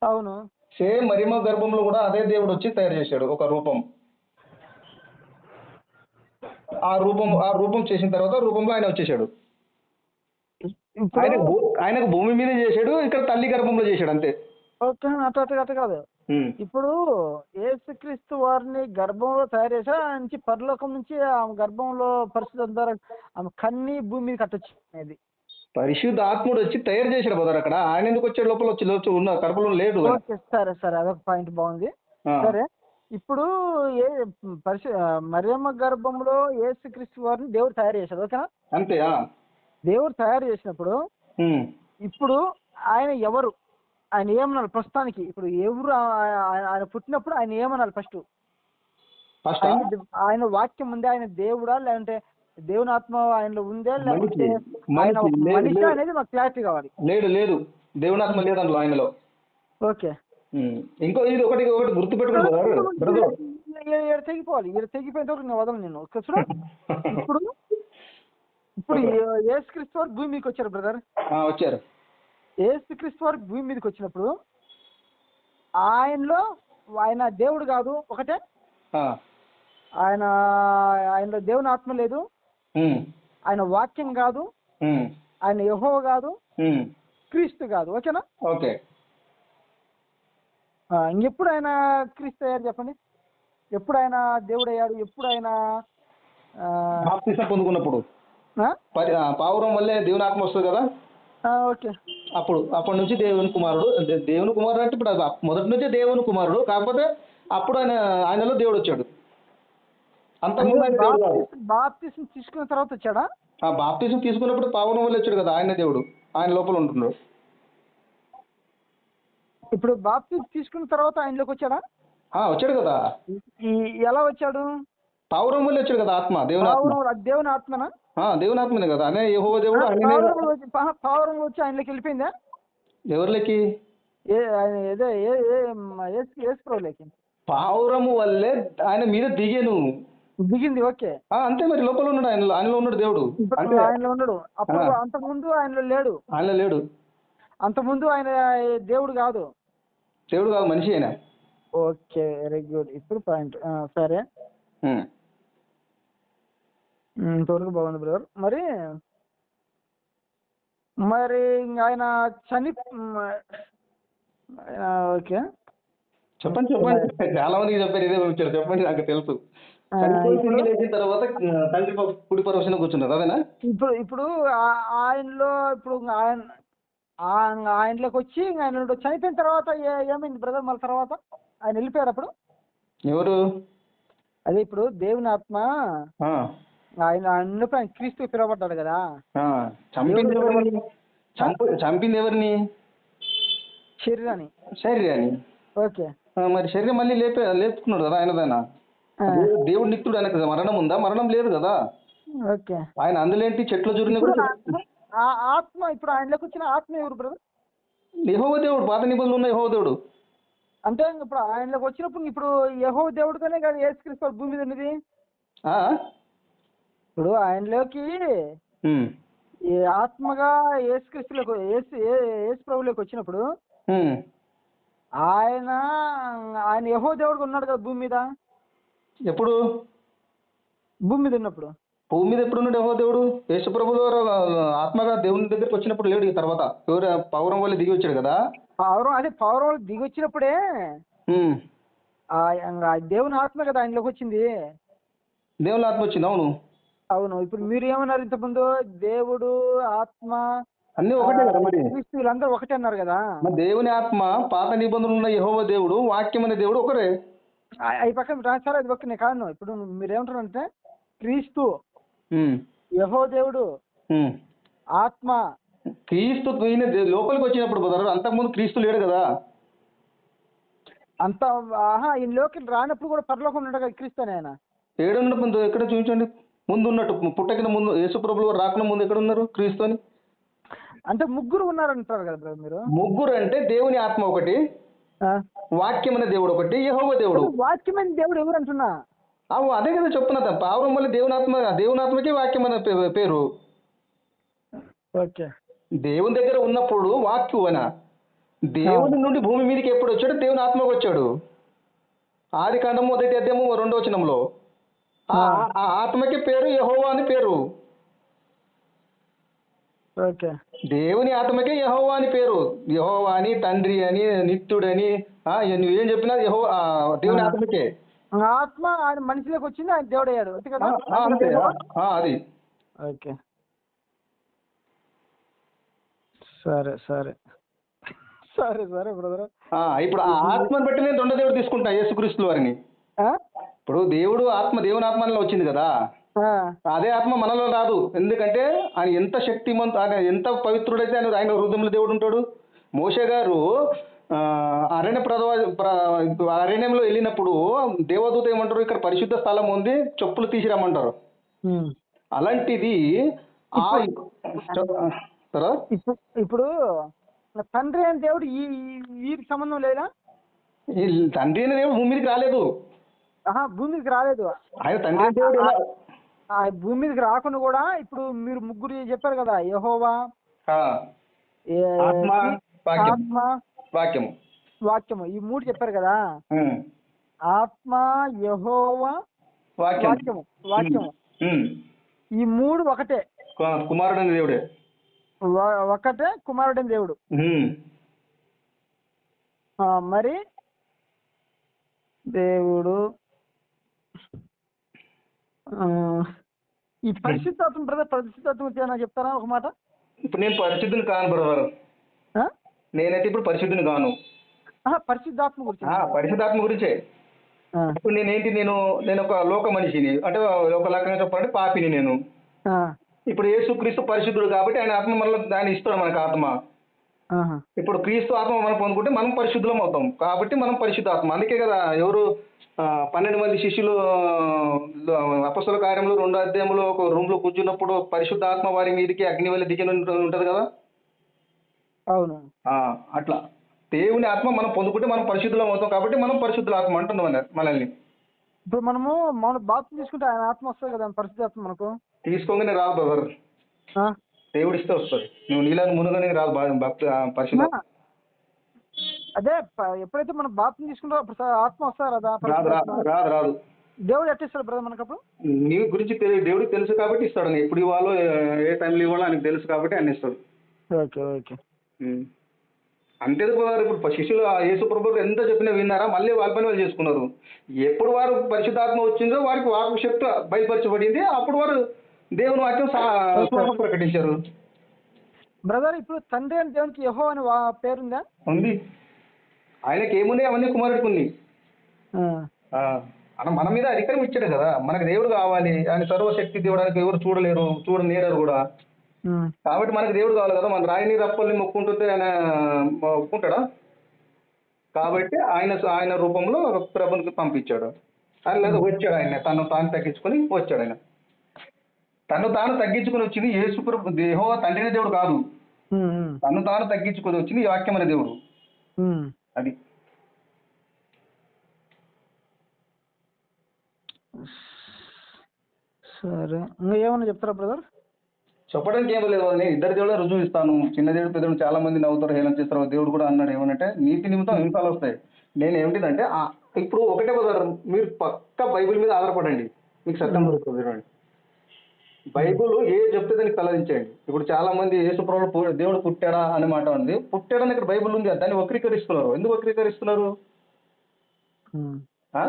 S1: అవును.
S2: సేమ్ మరియమ్మ గర్భంలో కూడా అదే దేవుడు వచ్చి తయారు చేశాడు ఒక రూపం. ఆ రూపం చేసిన తర్వాత రూపంలో ఆయన వచ్చేసాడు. ఆయనకు భూమి మీద చేశాడు, ఇక్కడ తల్లి గర్భంలో చేశాడు, అంతే.
S1: ఓకే, అట్ట కాదు. ఇప్పుడు యేసుక్రీస్తు వారిని గర్భంలో తయారు చేసా నుంచి పరలోకం నుంచి ఆ గర్భంలో పరిశుద్ధ ద్వారా ఆమె కన్ని భూమి మీద కట్టొచ్చింది.
S2: పరిశుద్ధ ఆత్ముడు వచ్చి తయారు చేశాడు బ్రదర్. అక్కడ ఆయన ఎందుకు వచ్చాడు? లోపల వచ్చి ఉన్న కడుపులో లేడు.
S1: సరే అదొక పాయింట్ బాగుంది. సరే, ఇప్పుడు మరియమ్మ గర్భంలో యేసుక్రీస్తు వారిని దేవుడు తయారు చేశాడు, ఓకేనా?
S2: అంతే.
S1: దేవుడు తయారు చేసినప్పుడు ఇప్పుడు ఆయన ఎవరు, ఆయన ఏమనాలి ప్రస్తుతానికి? ఇప్పుడు ఎవరు ఆయన పుట్టినప్పుడు ఆయన ఏమనాలి? ఫస్ట్ ఆయన వాక్యం ఉందే, ఆయన దేవుడా లేదంటే దేవుని ఆత్మ ఆయనలో ఉందే, లేకపోతే మనిషి అనేది మాకు క్లారిటీ కావాలి.
S2: లేదు, దేవుని ఆత్మ లేదు అందులో, ఆయనలో.
S1: ఓకే.
S2: ఇంకో ఇది ఒకటి గుర్తుపెట్టుకోవాలి.
S1: తెగిపోవాలి, తెగిపోయిన తర్వాత నేను వదలను నేను. ఇప్పుడు యేసుక్రీస్తు వారు భూమి మీదకి వచ్చారు బ్రదర్.
S2: వచ్చారు.
S1: యేసుక్రీస్తు వారు భూమి మీదకి వచ్చినప్పుడు ఆయన దేవుడు కాదు, ఒకటే. ఆయనలో దేవుని ఆత్మ లేదు, ఆయన వాక్యం కాదు, ఆయన యెహోవా కాదు, క్రీస్తు కాదు, ఓకేనా?
S2: ఓకే.
S1: ఇంకెప్పుడు ఆయన క్రీస్తు అయ్యారు చెప్పండి? ఎప్పుడు ఆయన దేవుడు అయ్యాడు? ఎప్పుడు ఆయన
S2: బాప్తిసం పొందుకున్నప్పుడు, పావురం వల్లే దేవుని ఆత్మ వస్తుంది కదా.
S1: ఓకే.
S2: అప్పటి నుంచి దేవుని కుమారుడు అంటే ఇప్పుడు మొదటి నుంచే దేవుని కుమారుడు. కాకపోతే అప్పుడు ఆయనలో దేవుడు వచ్చాడు. అంతకుముందు ఆయన దేవుడు కాదు.
S1: బాప్తిసం తీసుకున్న తర్వాత వచ్చాడా?
S2: ఆ బాప్తిజం తీసుకున్నప్పుడు పావురం వల్ల వచ్చాడు కదా, ఆయన దేవుడు, ఆయన లోపల ఉంటున్నాడు.
S1: ఇప్పుడు బాప్తిసం తీసుకున్న తర్వాత ఆయనలోకి వచ్చాడా?
S2: వచ్చాడు కదా,
S1: ఎలా వచ్చాడు?
S2: పావురం వల్ల వచ్చాడు కదా, ఆత్మ, దేవుని ఆత్మ.
S1: అది దేవుని ఆత్మనా?
S2: దేవుని ఆత్మనే కదా, అనే యెహోవా దేవుడు.
S1: పావురం వచ్చి ఆయనలోకి వెళ్ళిపోయిందా?
S2: ఎవరిలోకి?
S1: ప్రభులోకి
S2: పావురము వల్లే ఆయన మీద
S1: దిగింది. ఓకే,
S2: అంతే. మరి లోపల ఉన్నాడు, ఆయనలో ఉన్నాడు దేవుడు. అంటే
S1: ఆయనలో ఉన్నాడు. అప్పుడు అంతకుముందు ఆయనలో లేడు.
S2: ఆయనలో లేడు.
S1: అంతకుముందు ఆయన దేవుడు కాదు.
S2: దేవుడు కాదు, మనిషి ఆయన.
S1: Okay, very good. ఇప్పుడు పాయింట్ సరే. ఇంతవరకు బాగుంది బ్రదర్. మరి మరి ఆయన ఓకే,
S2: చెప్పండి చాలా మందికి చెప్పారు ఇదే వచ్చారు. చెప్పండి, నాకు తెలుసు. లేచిన తర్వాత తండ్రి కుడి పరవశన కూర్చున్నారు, అదేనా?
S1: ఇప్పుడు ఆయనలో ఇప్పుడు ఆయనలోకి వచ్చి ఆయన చనిపోయిన తర్వాత ఏమైంది బ్రదర్? మళ్ళీ తర్వాత ఆయన వెళ్ళిపోయారు. అప్పుడు ఎవరు? అదే ఇప్పుడు దేవుని ఆత్మ ఆయన అన్నప్పుడు ఆయన క్రీస్తు పిలువబడ్డాడు కదా.
S2: చంపింది ఎవరిని? శరీరాన్ని.
S1: ఓకే,
S2: మరి శరీరం మళ్ళీ లేపుకున్నాడు కదా ఆయనదైనా. దేవుడు నిత్యుడు, ఆయనకు మరణం ఉందా? మరణం లేదు కదా.
S1: ఓకే,
S2: ఆయన అందులేంటి చెట్ల జురిని కూడా
S1: ఆత్మ. ఇప్పుడు ఆయనలోకి వచ్చిన ఆత్మ ఎవరు బ్రదర్?
S2: యెహోవా దేవుడు, పాత నిబంధనలు ఉన్న యెహోవా దేవుడు.
S1: అంటే ఇప్పుడు ఆయనలోకి వచ్చినప్పుడు ఇప్పుడు యెహోవా దేవుడితోనే కదా యేసుక్రీస్తు భూమి మీద ఉన్నది. ఇప్పుడు ఆయనలోకి ఆత్మగా యేసుక్రీస్తులోకి యేసు ప్రభులోకి వచ్చినప్పుడు ఆయన యెహోవా దేవుడిగా ఉన్నాడు కదా భూమి మీద.
S2: ఎప్పుడు?
S1: భూమి మీద ఉన్నప్పుడు.
S2: భూమి మీద ఎప్పుడు ఉన్నాడు యెహోవా దేవుడు? యేసు ప్రభు ఆత్మగా దేవుని దగ్గరికి వచ్చినప్పుడు లేడు. తర్వాత ఎవరు? పౌరం వల్ల దిగి వచ్చాడు కదా.
S1: పౌరం వల్ల దిగి వచ్చినప్పుడే దేవుని ఆత్మ కదా ఆయనలోకి వచ్చింది.
S2: దేవుని ఆత్మ వచ్చింది. అవును.
S1: ఇప్పుడు మీరు ఏమన్నారు ఇంతకుముందు? దేవుడు ఆత్మ
S2: అన్ని ఒకటే కదా. మరి
S1: వీళ్ళందరూ ఒకటే అన్నారు కదా.
S2: దేవుని ఆత్మ, పాత నిబంధనలు ఉన్న యెహోవా దేవుడు, వాక్యం అనే దేవుడు ఒకరే.
S1: అవి పక్కన రాశారు, అది ఒక్కనే కాదు. ఇప్పుడు మీరు ఏమంటారంటే క్రీస్తు, యెహోవా దేవుడు, ఆత్మ.
S2: క్రీస్తు లోపలికి వచ్చినప్పుడు బ్రదర్, అంతకుముందు క్రీస్తు లేడు కదా.
S1: అంత ఈయన లోకి రానప్పుడు కూడా పరలోకం ఉన్నాడు కదా క్రీస్తు అని. ఆయన
S2: ఏడున్నప్పుడు ముందు ఎక్కడ చూపించండి. ముందు ఉన్నట్టు పుట్టకిన ముందు యేసు ప్రభువు రాకుండా ముందు ఎక్కడ ఉన్నారు క్రీస్తు అని?
S1: అంటే ముగ్గురు ఉన్నారంటారు కదా మీరు.
S2: ముగ్గురు అంటే దేవుని ఆత్మ ఒకటి, వాక్యమైన దేవుడు ఒకటి, యెహోవా దేవుడు.
S1: వాక్యమైన దేవుడు ఎవరు అంటున్నా?
S2: అదే కదా చెప్తున్నా. పావురం వల్ల దేవుని ఆత్మకి వాక్యమైన పేరు.
S1: ఓకే,
S2: దేవుని దగ్గర ఉన్నప్పుడు వాక్యు అన. దేవుని నుండి భూమి మీదకి ఎప్పుడు వచ్చాడు? దేవుని ఆత్మకు వచ్చాడు. ఆది కాండము 1వ అధ్యాయము 2వ వచనంలో ఆ ఆత్మకి పేరు యెహోవా అని పేరు.
S1: ఓకే,
S2: దేవుని ఆత్మకే యెహోవా అని పేరు. యెహోవా అని, తండ్రి అని, నిత్యుడని నువ్వేం చెప్పినా యెహోవా దేవుని ఆత్మకే.
S1: ఆత్మ ఆయన మనిషిలోకి వచ్చింది, ఆయన దేవుడు అయ్యాడు.
S2: అంతే, అది.
S1: ఓకే, సరే సరే సరే సరే బ్రదర్.
S2: ఇప్పుడు ఆ ఆత్మను బట్టి నేను రెండో దేవుడు తీసుకుంటా, యేసుక్రీస్తు వారిని. ఇప్పుడు దేవుడు ఆత్మ, దేవుని ఆత్మలో వచ్చింది కదా, అదే ఆత్మ మనలో రాదు. ఎందుకంటే ఆయన ఎంత ఆయన ఎంత పవిత్రుడైతే ఆయన హృదయంలో దేవుడు ఉంటాడు. మోషే గారు అరణ్యంలో వెళ్ళినప్పుడు దేవదూత ఏమంటారు? ఇక్కడ పరిశుద్ధ స్థలం ఉంది, చెప్పులు తీసిరమ్మంటారు. అలాంటిది
S1: ఇప్పుడు తండ్రి అని దేవుడు వీరికి సంబంధం లేదా?
S2: తండ్రి అనే దేవుడు భూమి మీదకి రాలేదు.
S1: భూమి మీదకి రాలేదు.
S2: ఆయన తండ్రి దేవుడు
S1: భూమి మీదకి రాకుండా కూడా ఇప్పుడు మీరు ముగ్గురు చెప్పారు కదా, యెహోవా, ఆత్మ, వాక్యము, ఈ మూడు చెప్పారు కదా. ఆత్మ, యెహోవా, వాక్యము ఈ మూడు ఒకటే.
S2: కుమారుడైన దేవుడే
S1: ఒకటే, కుమారుడైన దేవుడు. మరి దేవుడు ఈ పరిశుద్ధాత్మ బ్రదర్, పరిశుద్ధాత్మ ఏమైనా చెప్తారా ఒక మాట?
S2: ఇప్పుడు నేను పరిశుద్ధుని కాను బ్రదర్. నేనైతే ఇప్పుడు పరిశుద్ధుని కాను.
S1: పరిశుద్ధాత్మ గురించి.
S2: పరిశుద్ధాత్మ గురించే.
S1: ఆ,
S2: ఇప్పుడు నేను ఒక లోక మనిషిని, అంటే ఒక రకంగా చెప్పాలంటే పాపిని నేను.
S1: ఆ,
S2: ఇప్పుడు యేసుక్రీస్తు పరిశుద్ధుడు కాబట్టి ఆయన ఆత్మ మనలో ఆయన ఇస్తాడు మనకు ఆత్మ.
S1: ఆహా.
S2: ఇప్పుడు క్రీస్తు ఆత్మ మనం పొందుకుంటే మనం పరిశుద్ధులం అవుతాం కాబట్టి మనం పరిశుద్ధాత్మ. అందుకే కదా ఎవరు 12 మంది శిష్యులు అపొస్తలుల కార్యములు 2వ అధ్యాయంలో ఒక రూమ్ లో కూర్చున్నప్పుడు పరిశుద్ధాత్మ వారి మీదకి అగ్ని వల్ల దిగి ఉంటది కదా.
S1: అవును.
S2: ఆ, అట్లా దేవుని ఆత్మ మనం పొందుకుంటే మనం పరిశుద్ధులం అవుతాం కాబట్టి మనం పరిశుద్ధుల ఆత్మ అంటున్నాం మనల్ని.
S1: ఇప్పుడు మనము మన బాప్తిసం తీసుకుంటే ఆయన ఆత్మ వస్తుంది కదా, పరిశుద్ధాత్మ మనకు.
S2: తీసుకోగానే రాదు బ్రదర్,
S1: ఆ?
S2: దేవుడు ఇస్తే వస్తుంది. నువ్వు నీళ్ళని మునుగనే రాదు పరిశుద్ధ.
S1: అదే ఎప్పుడైతే మనం బాప్తిసం తీసుకుంటామో అప్పుడు ఆత్మ వస్తారు కదా,
S2: రాదు రాదు
S1: పరిశుద్ధాత్మ.
S2: రాదు రాదు.
S1: దేవుడు ఎట్టిస్తాడు బ్రదర్ మనకు అప్పుడు?
S2: నీ గురించి దేవుడికి తెలుసు కాబట్టి ఇస్తాడు. ఎప్పుడు ఇవ్వాలో ఏ టైంలో ఇవ్వాలో ఆయనకు తెలుసు కాబట్టి ఆయన ఇస్తాడు.
S1: Okay okay.
S2: అంతేది బ్రదర్. ఇప్పుడు శిష్యులు యేసు ప్రభువు ఎంత చెప్పినా విన్నారా? మళ్ళీ వాళ్ళ పని వాళ్ళు చేసుకున్నారు. ఎప్పుడు పరిశుద్ధాత్మ వచ్చిందో వారికి వాకు శక్తి బయలుపరచబడింది. అప్పుడు వారు దేవుని వాక్యం సువార్త ప్రకటించారు.
S1: బ్రదర్ ఇప్పుడు తండ్రి అని దేవునికి యెహోవా అని పేరుందా?
S2: ఉంది. ఆయనకి ఏమున్నాయి అవన్నీ కుమారుడికి ఉన్నాయి. మన మీద అధికారం ఇచ్చాడు కదా. మనకు దేవుడు కావాలి. ఆయన సర్వశక్తి దేవుడానికి ఎవరు చూడలేరు కూడా. కాబట్టి మనకు దేవుడు కావాలి కదా. మన రాయిని రప్పల్ని మొక్కుంటుంటే ఆయన ఒప్పుకుంటాడా? కాబట్టి ఆయన రూపంలో ప్రభునికి పంపించాడు. ఆయన లేదా వచ్చాడు. ఆయన తను తాను తగ్గించుకొని వచ్చాడు. ఆయన తను తాను తగ్గించుకొని వచ్చింది యేసు ప్రభు. యెహోవా తండ్రిని దేవుడు కాదు, తను తాను తగ్గించుకొని వచ్చింది ఈ వాక్యం అనే దేవుడు. అది
S1: సరే. ఇంకా ఏమన్నా చెప్తారా బ్రదర్?
S2: చెప్పడానికి ఏమో లేదు. నేను ఇద్దరు దేవుడు రుజువు ఇస్తాను. చిన్న దేవుడు పెద్ద దేవుడు చాలా మంది నవ్వుతారు, హేళన చేస్తారు. దేవుడు కూడా అన్నాడు ఏమనంటే నీతి నిమిత్తం హింసాలు వస్తాయి. నేను ఏమిటిదంటే ఇప్పుడు ఒకటే బ్రదర్, మీరు పక్క బైబిల్ మీద ఆధారపడండి, మీకు సత్యం దొరుకుతుంది. బైబుల్ ఏ చెప్తే దానికి తలదించేయండి. ఇప్పుడు చాలా మంది యేసుప్రభువు దేవుడు పుట్టాడా అనే మాట ఉంది. పుట్టాడని ఇక్కడ బైబుల్ ఉంది, దాన్ని వక్రీకరిస్తున్నారు. ఎందుకు వక్రీకరిస్తున్నారు?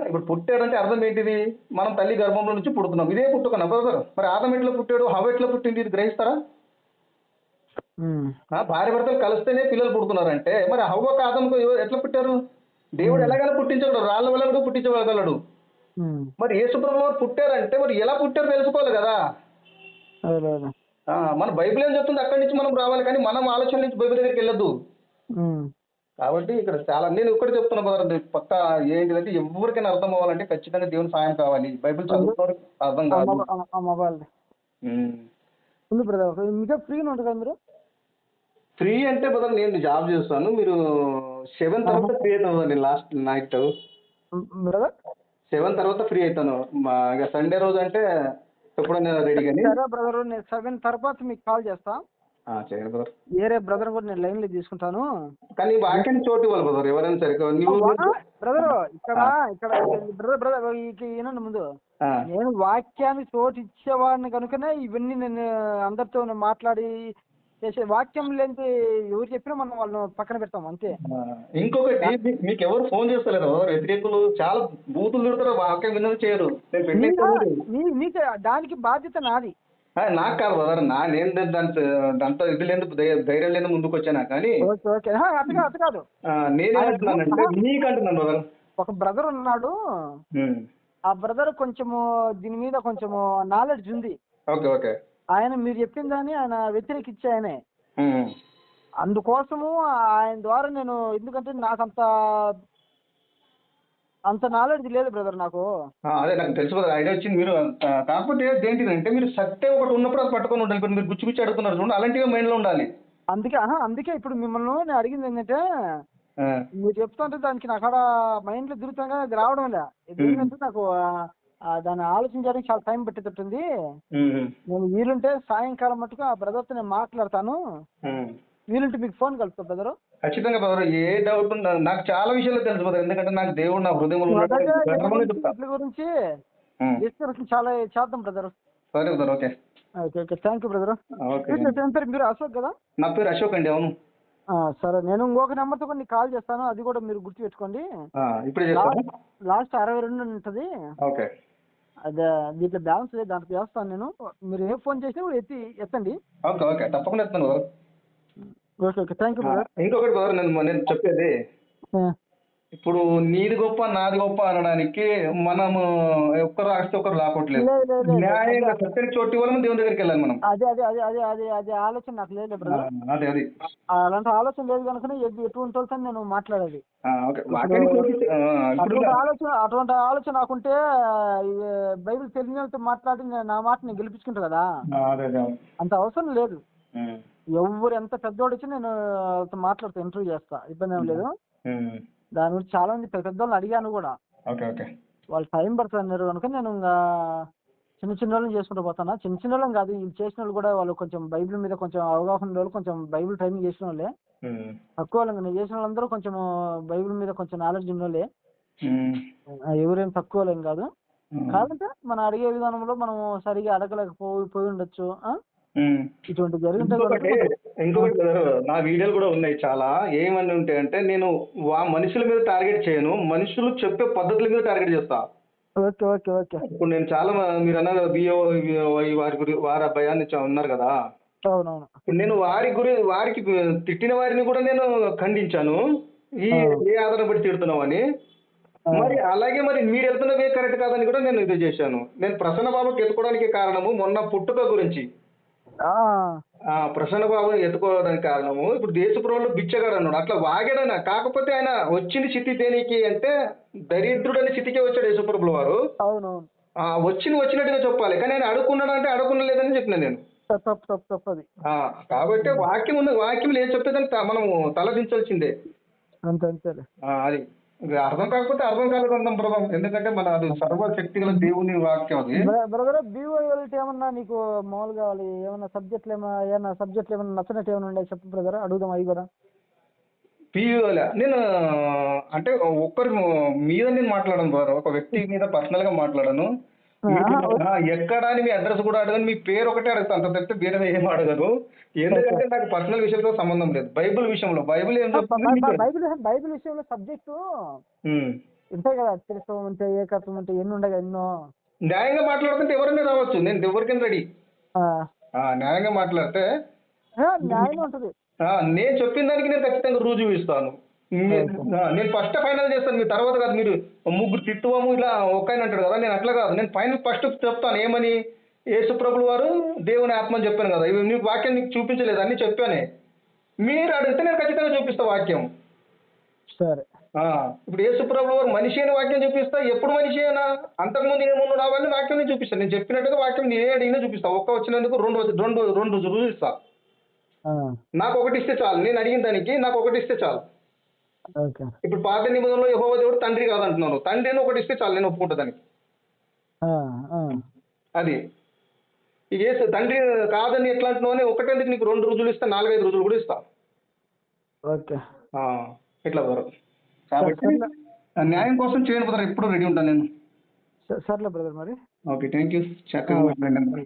S2: ఇప్పుడు పుట్టాడంటే అర్థం ఏంటిది? మనం తల్లి గర్భంలో నుంచి పుడుతున్నాం. ఇదే పుట్టుకన్నా బ్రదర్? మరి ఆదం ఎట్లా పుట్టాడు, హవ్వ ఎట్లా పుట్టింది, ఇది గ్రహిస్తారా? భార్య భర్తలు కలిస్తేనే పిల్లలు పుడుతున్నారంటే మరి హవ్వకు ఆదంకు ఎట్లా పుట్టారు? దేవుడు ఎలాగైనా పుట్టించగలడు, రాళ్ళ వల్ల కూడా పుట్టించగలడు. మరి యేసుప్రభువు వారు పుట్టారంటే మరి ఎలా పుట్టారు తెలుసుకోవాలి కదా. మన బైబిల్ ఏం చెప్తుంది అక్కడి నుంచి మనం రావాలి, కానీ మనం ఆలోచన నుంచి బైబిల్ దగ్గరికి వెళ్ళొద్దు. కాబట్టి ఇక్కడ చాలా నేను ఇక్కడ చెప్తున్నా బ్రదర్, పక్క ఏంటిదంటే ఎవరికైనా అర్థం అవ్వాలంటే ఖచ్చితంగా దేవుని సాయం కావాలి. బైబిల్ చదువుతారు అర్థం కాదు.
S1: ఇంకా ఫ్రీ ఉంటుంది మీరు?
S2: ఫ్రీ అంటే బ్రదర్ నేను జాబ్ చేస్తాను. మీరు 7 తర్వాత ఫ్రీ అవుతాను. నేను లాస్ట్ నైట్ 7 తర్వాత ఫ్రీ అవుతాను. ఇక సండే రోజు అంటే ఎప్పుడైనా రెడీ. కానీ
S1: బ్రదర్ నేను 7 తర్వాత మీకు కాల్ చేస్తా.
S2: చేయండి బ్రదర్.
S1: వేరే బ్రదర్ కూడా నేను లైన్ లో తీసుకుంటాను.
S2: కానీ వాక్యాన్ని చోటు ఇవ్వాలి బ్రదర్. ఎవరైనా సరే
S1: బ్రదర్ బ్రదర్ వినండి ముందు. నేను వాక్యాన్ని చోటు ఇచ్చేవాడిని కనుకనే ఇవన్నీ నేను అందరితో మాట్లాడి చేసే. వాక్యం లేని ఎవరు చెప్పినా మనం వాళ్ళని పక్కన పెడతాం అంతే.
S2: ఇంకొకటి, మీకు ఎవరు ఫోన్ చేస్తలేరు వ్యతిరేకులు, చాలా బూతులు తిడతారు, వాక్యం విన్నది చేయరు.
S1: దానికి బాధ్యత నాది.
S2: నాకు కాదు బ్రదర్, నేను దాంతో ఇది లేదు, ధైర్యం లేదు ముందుకు వచ్చానా. కానీ
S1: అట్ట కాదు,
S2: నేనేమంటున్నానంటే మీకంటున్నాను బ్రదర్.
S1: ఒక బ్రదర్ ఉన్నాడు, ఆ బ్రదర్ కొంచెము దీని మీద కొంచెము నాలెడ్జ్ ఉంది.
S2: Okay okay.
S1: ఆయన మీరు చెప్పిన దాన్ని ఆయన వ్యతిరేకించే ఆయనే. అందుకోసము ఆయన ద్వారా నేను, ఎందుకంటే నాకు అంత నాలెడ్జ్ లేదు బ్రదర్ నాకు.
S2: అదే నాకు తెలుసు బ్రదర్, ఐడియా వచ్చింది. మీరు కాకపోతే ఏంటిదంటే మీరు సత్యం ఒకటి ఉన్నప్పుడు అది పట్టుకొని ఉండాలి. ఇప్పుడు మీరు గుచ్చి అడుగుతున్నారు చూడండి, అలాంటివి మైండ్ లో ఉండాలి.
S1: అందుకే ఇప్పుడు మిమ్మల్ని నేను అడిగింది ఏంటంటే, మీరు చెప్తుంటే దానికి నాకు అక్కడ మైండ్ లో తిరుగుతాం కానీ అది రావడం లే. ఎందుకంటే నాకు దాన్ని ఆలోచించడానికి చాలా టైం పెట్టేటట్టుంది. నేను వీలుంటే సాయంకాలం మటుకు ఆ బ్రదర్తో నేను మాట్లాడతాను. వీలుంటే మీకు ఫోన్ కలుపుతా బ్రదర్.
S2: ఖచ్చితంగా బ్రదర్. ఏ డౌట్ ఉన్నా నాకు చాలా విషయాలు తెలుసు బ్రదర్, ఎందుకంటే నాకు దేవుడు నా హృదయంలో
S1: గురించి డిస్కషన్ చాలా చేద్దాం బ్రదర్.
S2: సరే brother. Okay
S1: okay thank you brother. మీరు అశోక్ కదా?
S2: నా పేరు అశోక్ అండి. అవును.
S1: సరే, నేను ఇంకొక నెంబర్తో కూడా నీకు కాల్ చేస్తాను, అది కూడా మీరు గుర్తు పెట్టుకోండి. లాస్ట్ 62 ఉంటుంది.
S2: ఓకే.
S1: అదే దీంట్లో బ్యాలెన్స్ లేదు, దాంట్లో చేస్తాను నేను. మీరు ఏ ఫోన్ చేసినా కూడా ఎత్తండి.
S2: ఓకే ఓకే తప్పకుండా ఎత్తాను.
S1: Okay okay thank you brother.
S2: ఇంకొకటి బ్రదర్, నేను చెప్పేది ఇప్పుడు నీది గొప్ప నాది గొప్ప అనడానికి మనము ఒక్కరు రాస్తే ఒకరు లాపట్లేదు.
S1: లేదు లేదు లేదు
S2: న్యాయంగా సత్యానికి చోటు వల్ల దేవుని దగ్గరికి వెళ్ళాలి మనం.
S1: అదే అదే అదే అదే అదే అదే ఆలోచన నాకు లేదు బ్రదర్.
S2: అదే అది
S1: అలాంటి ఆలోచన లేదు కనుక ఎటువంటి వాళ్ళతో నేను మాట్లాడేది.
S2: ఓకే. వాక్యానికి ఇప్పుడు
S1: అటువంటి ఆలోచన నాకుంటే ఈ బైబిల్ తెలియని వాళ్ళతో మాట్లాడి నా మాట నేను గెలిపించుకుంటా కదా.
S2: అదే అదే
S1: అంత అవసరం లేదు. ఎవరు ఎంత పెద్దోడు వచ్చి నేను వాళ్ళతో మాట్లాడుతా, ఇంటర్వ్యూ చేస్తా, ఇబ్బంది ఏం లేదు. దాని గురించి చాలా మంది పెద్దోళ్ళని అడిగాను కూడా.
S2: Okay okay.
S1: వాళ్ళు టైం పడుతుంది అన్నారు కనుక నేను ఇంకా చిన్న వాళ్ళని చేసుకుంటూ పోతాను. చిన్న వాళ్ళని కాదు, ఇది చేసిన వాళ్ళు కూడా వాళ్ళు కొంచెం బైబిల్ మీద కొంచెం అవగాహన ఉన్న వాళ్ళు, కొంచెం బైబిల్ ట్రైనింగ్ చేసిన వాళ్ళే. తక్కువ వాళ్ళు నేను చేసిన వాళ్ళందరూ కొంచెం బైబిల్ మీద కొంచెం నాలెడ్జ్ ఉన్న వాళ్ళే. ఎవరేం తక్కువ వాళ్ళేం కాదు. కాదంటే మనం అడిగే విధానంలో మనం సరిగా అడగలేకపోయి ఉండొచ్చు. ఇటువంటి
S2: ఇంకొకటి నా వీడియోలు కూడా ఉన్నాయి చాలా. ఏమని ఉంటాయంటే నేను మనుషుల మీద టార్గెట్ చేయను, మనుషులు చెప్పే పద్ధతుల మీద టార్గెట్ చేస్తా.
S1: Okay okay okay.
S2: ఇప్పుడు నేను చాలా మీరు అన్నారు వారి అబ్బాయి అని ఉన్నారు కదా.
S1: అవునవును.
S2: ఇప్పుడు నేను వారికి తిట్టిన వారిని కూడా నేను ఖండించాను. ఏ ఆధారం బట్టి తిడుతున్నావు అని. మరి అలాగే మరి మీరు వెళ్తున్నవే కరెక్ట్ కాదని కూడా నేను ఇది చేశాను. నేను ప్రసన్న బాబుకి ఎత్తుకోవడానికి కారణము మొన్న పుట్టుక గురించి. ప్రసన్న బాబుని ఎత్తుకోవడానికి కారణము ఇప్పుడు దేశపురంలో బిచ్చగాడు అన్నాడు, అట్లా వాగాడన. కాకపోతే ఆయన వచ్చింది స్థితి దేనికి అంటే దరిద్రుడని స్థితికే వచ్చాడు యేసుప్రభుల వారు.
S1: అవునవును.
S2: వచ్చినట్టుగా చెప్పాలి, కానీ ఆయన అడుక్కున్నాడు అంటే అడుక్కునలేదని చెప్పిన నేను.
S1: తప్పది.
S2: కాబట్టి వాక్యం ఏం చెప్పేదని మనం తలదించాల్సిందే.
S1: అంతే.
S2: అది అర్థం కాకపోతే అర్థం కాలేదంటాం బ్రదర్. ఎందుకంటే మన అది సర్వశక్తి గల దేవుని వాక్యం అది.
S1: బ్రదర్ BYLT ఏమన్నా నీకు మామూలుగా ఏమన్నా సబ్జెక్టులు ఏమన్నా నచ్చినట్టు ఏమన్నా ఉండే చెప్పు బ్రదర్, అడుగుదాం అవి కూడా.
S2: PUL నేను అంటే ఒక్కరి మీద నేను మాట్లాడను బ్రదర్, ఒక వ్యక్తి మీద పర్సనల్ గా మాట్లాడను. ఎక్కడ అని మీ అడ్రస్ కూడా అడగను, మీ పేరు ఒకటే అడుగుతాను, అంత తప్పితే వేరే ఏం అడగను. ఎందుకంటే నాకు పర్సనల్ విషయంతో సంబంధం లేదు. బైబిల్ విషయంలో బైబిల్ ఏం
S1: బైబిల్ విషయంలో సబ్జెక్టు ఉంటాయి కదా, తెలుసు ఉంటాయి, ఏకత్వం ఉంటాయి, ఎన్ని ఉండగా ఎన్నో.
S2: న్యాయంగా మాట్లాడుతుంటే ఎవరైనా రావచ్చు, నేను ఎవరికైనా రెడీ. న్యాయంగా మాట్లాడితే
S1: న్యాయం ఉంటుంది.
S2: నేను చెప్పిన దానికి నేను ఖచ్చితంగా రుజువు ఇస్తాను. నేను ఫస్ట్ ఫైనల్ చేస్తాను, మీ తర్వాత కాదు. మీరు ముగ్గురు తిట్టువము ఇలా ఒక్కని అంటాడు కదా, నేను అట్లా కాదు. నేను ఫైనల్ ఫస్ట్ చెప్తాను ఏమని, యేసుప్రభుల వారు దేవుని ఆత్మ అని చెప్పాను కదా. ఇవి నీకు వాక్యం నీకు చూపించలేదు అన్ని చెప్పానే. మీరు అడిగితే నేను ఖచ్చితంగా చూపిస్తా వాక్యం.
S1: సరే.
S2: ఇప్పుడు యేసుప్రభుల వారు మనిషి అని వాక్యం చూపిస్తా. ఎప్పుడు మనిషి అయినా అంతకుముందు ఏమున్నాడు అవన్నీ వాక్యం నేను చూపిస్తాను. నేను చెప్పినట్టుగా వాక్యం నేను అడిగినా చూపిస్తా. ఒక్క వచ్చినందుకు రెండు రుజువు ఇస్తా. నాకు ఒకటి ఇస్తే చాలు, నేను అడిగిన దానికి నాకు ఒకటి ఇస్తే చాలు. ఇప్పుడు పాత నిబంధనలో యెహోవా దేవుడు తండ్రి కాదంటున్నాను, తండ్రిని ఒకటి ఇస్తే చాలు, నేను ఒప్పుకుంటా దానికి. అది ఇక తండ్రి కాదని ఎట్లా అంటున్నావు అని ఒకటేందుకు నీకు 2 రుజువులు ఇస్తా, 4-5 రుజువులు కూడా ఇస్తా. ఇట్లా బ్రదర్. కాబట్టి న్యాయం కోసం చేయండి బ్రదర్, ఎప్పుడు రెడీ ఉంటాను నేను.
S1: సర్లే బ్రదర్ మరి.
S2: Okay, thank you. చక్కగా మాట్లాడండి.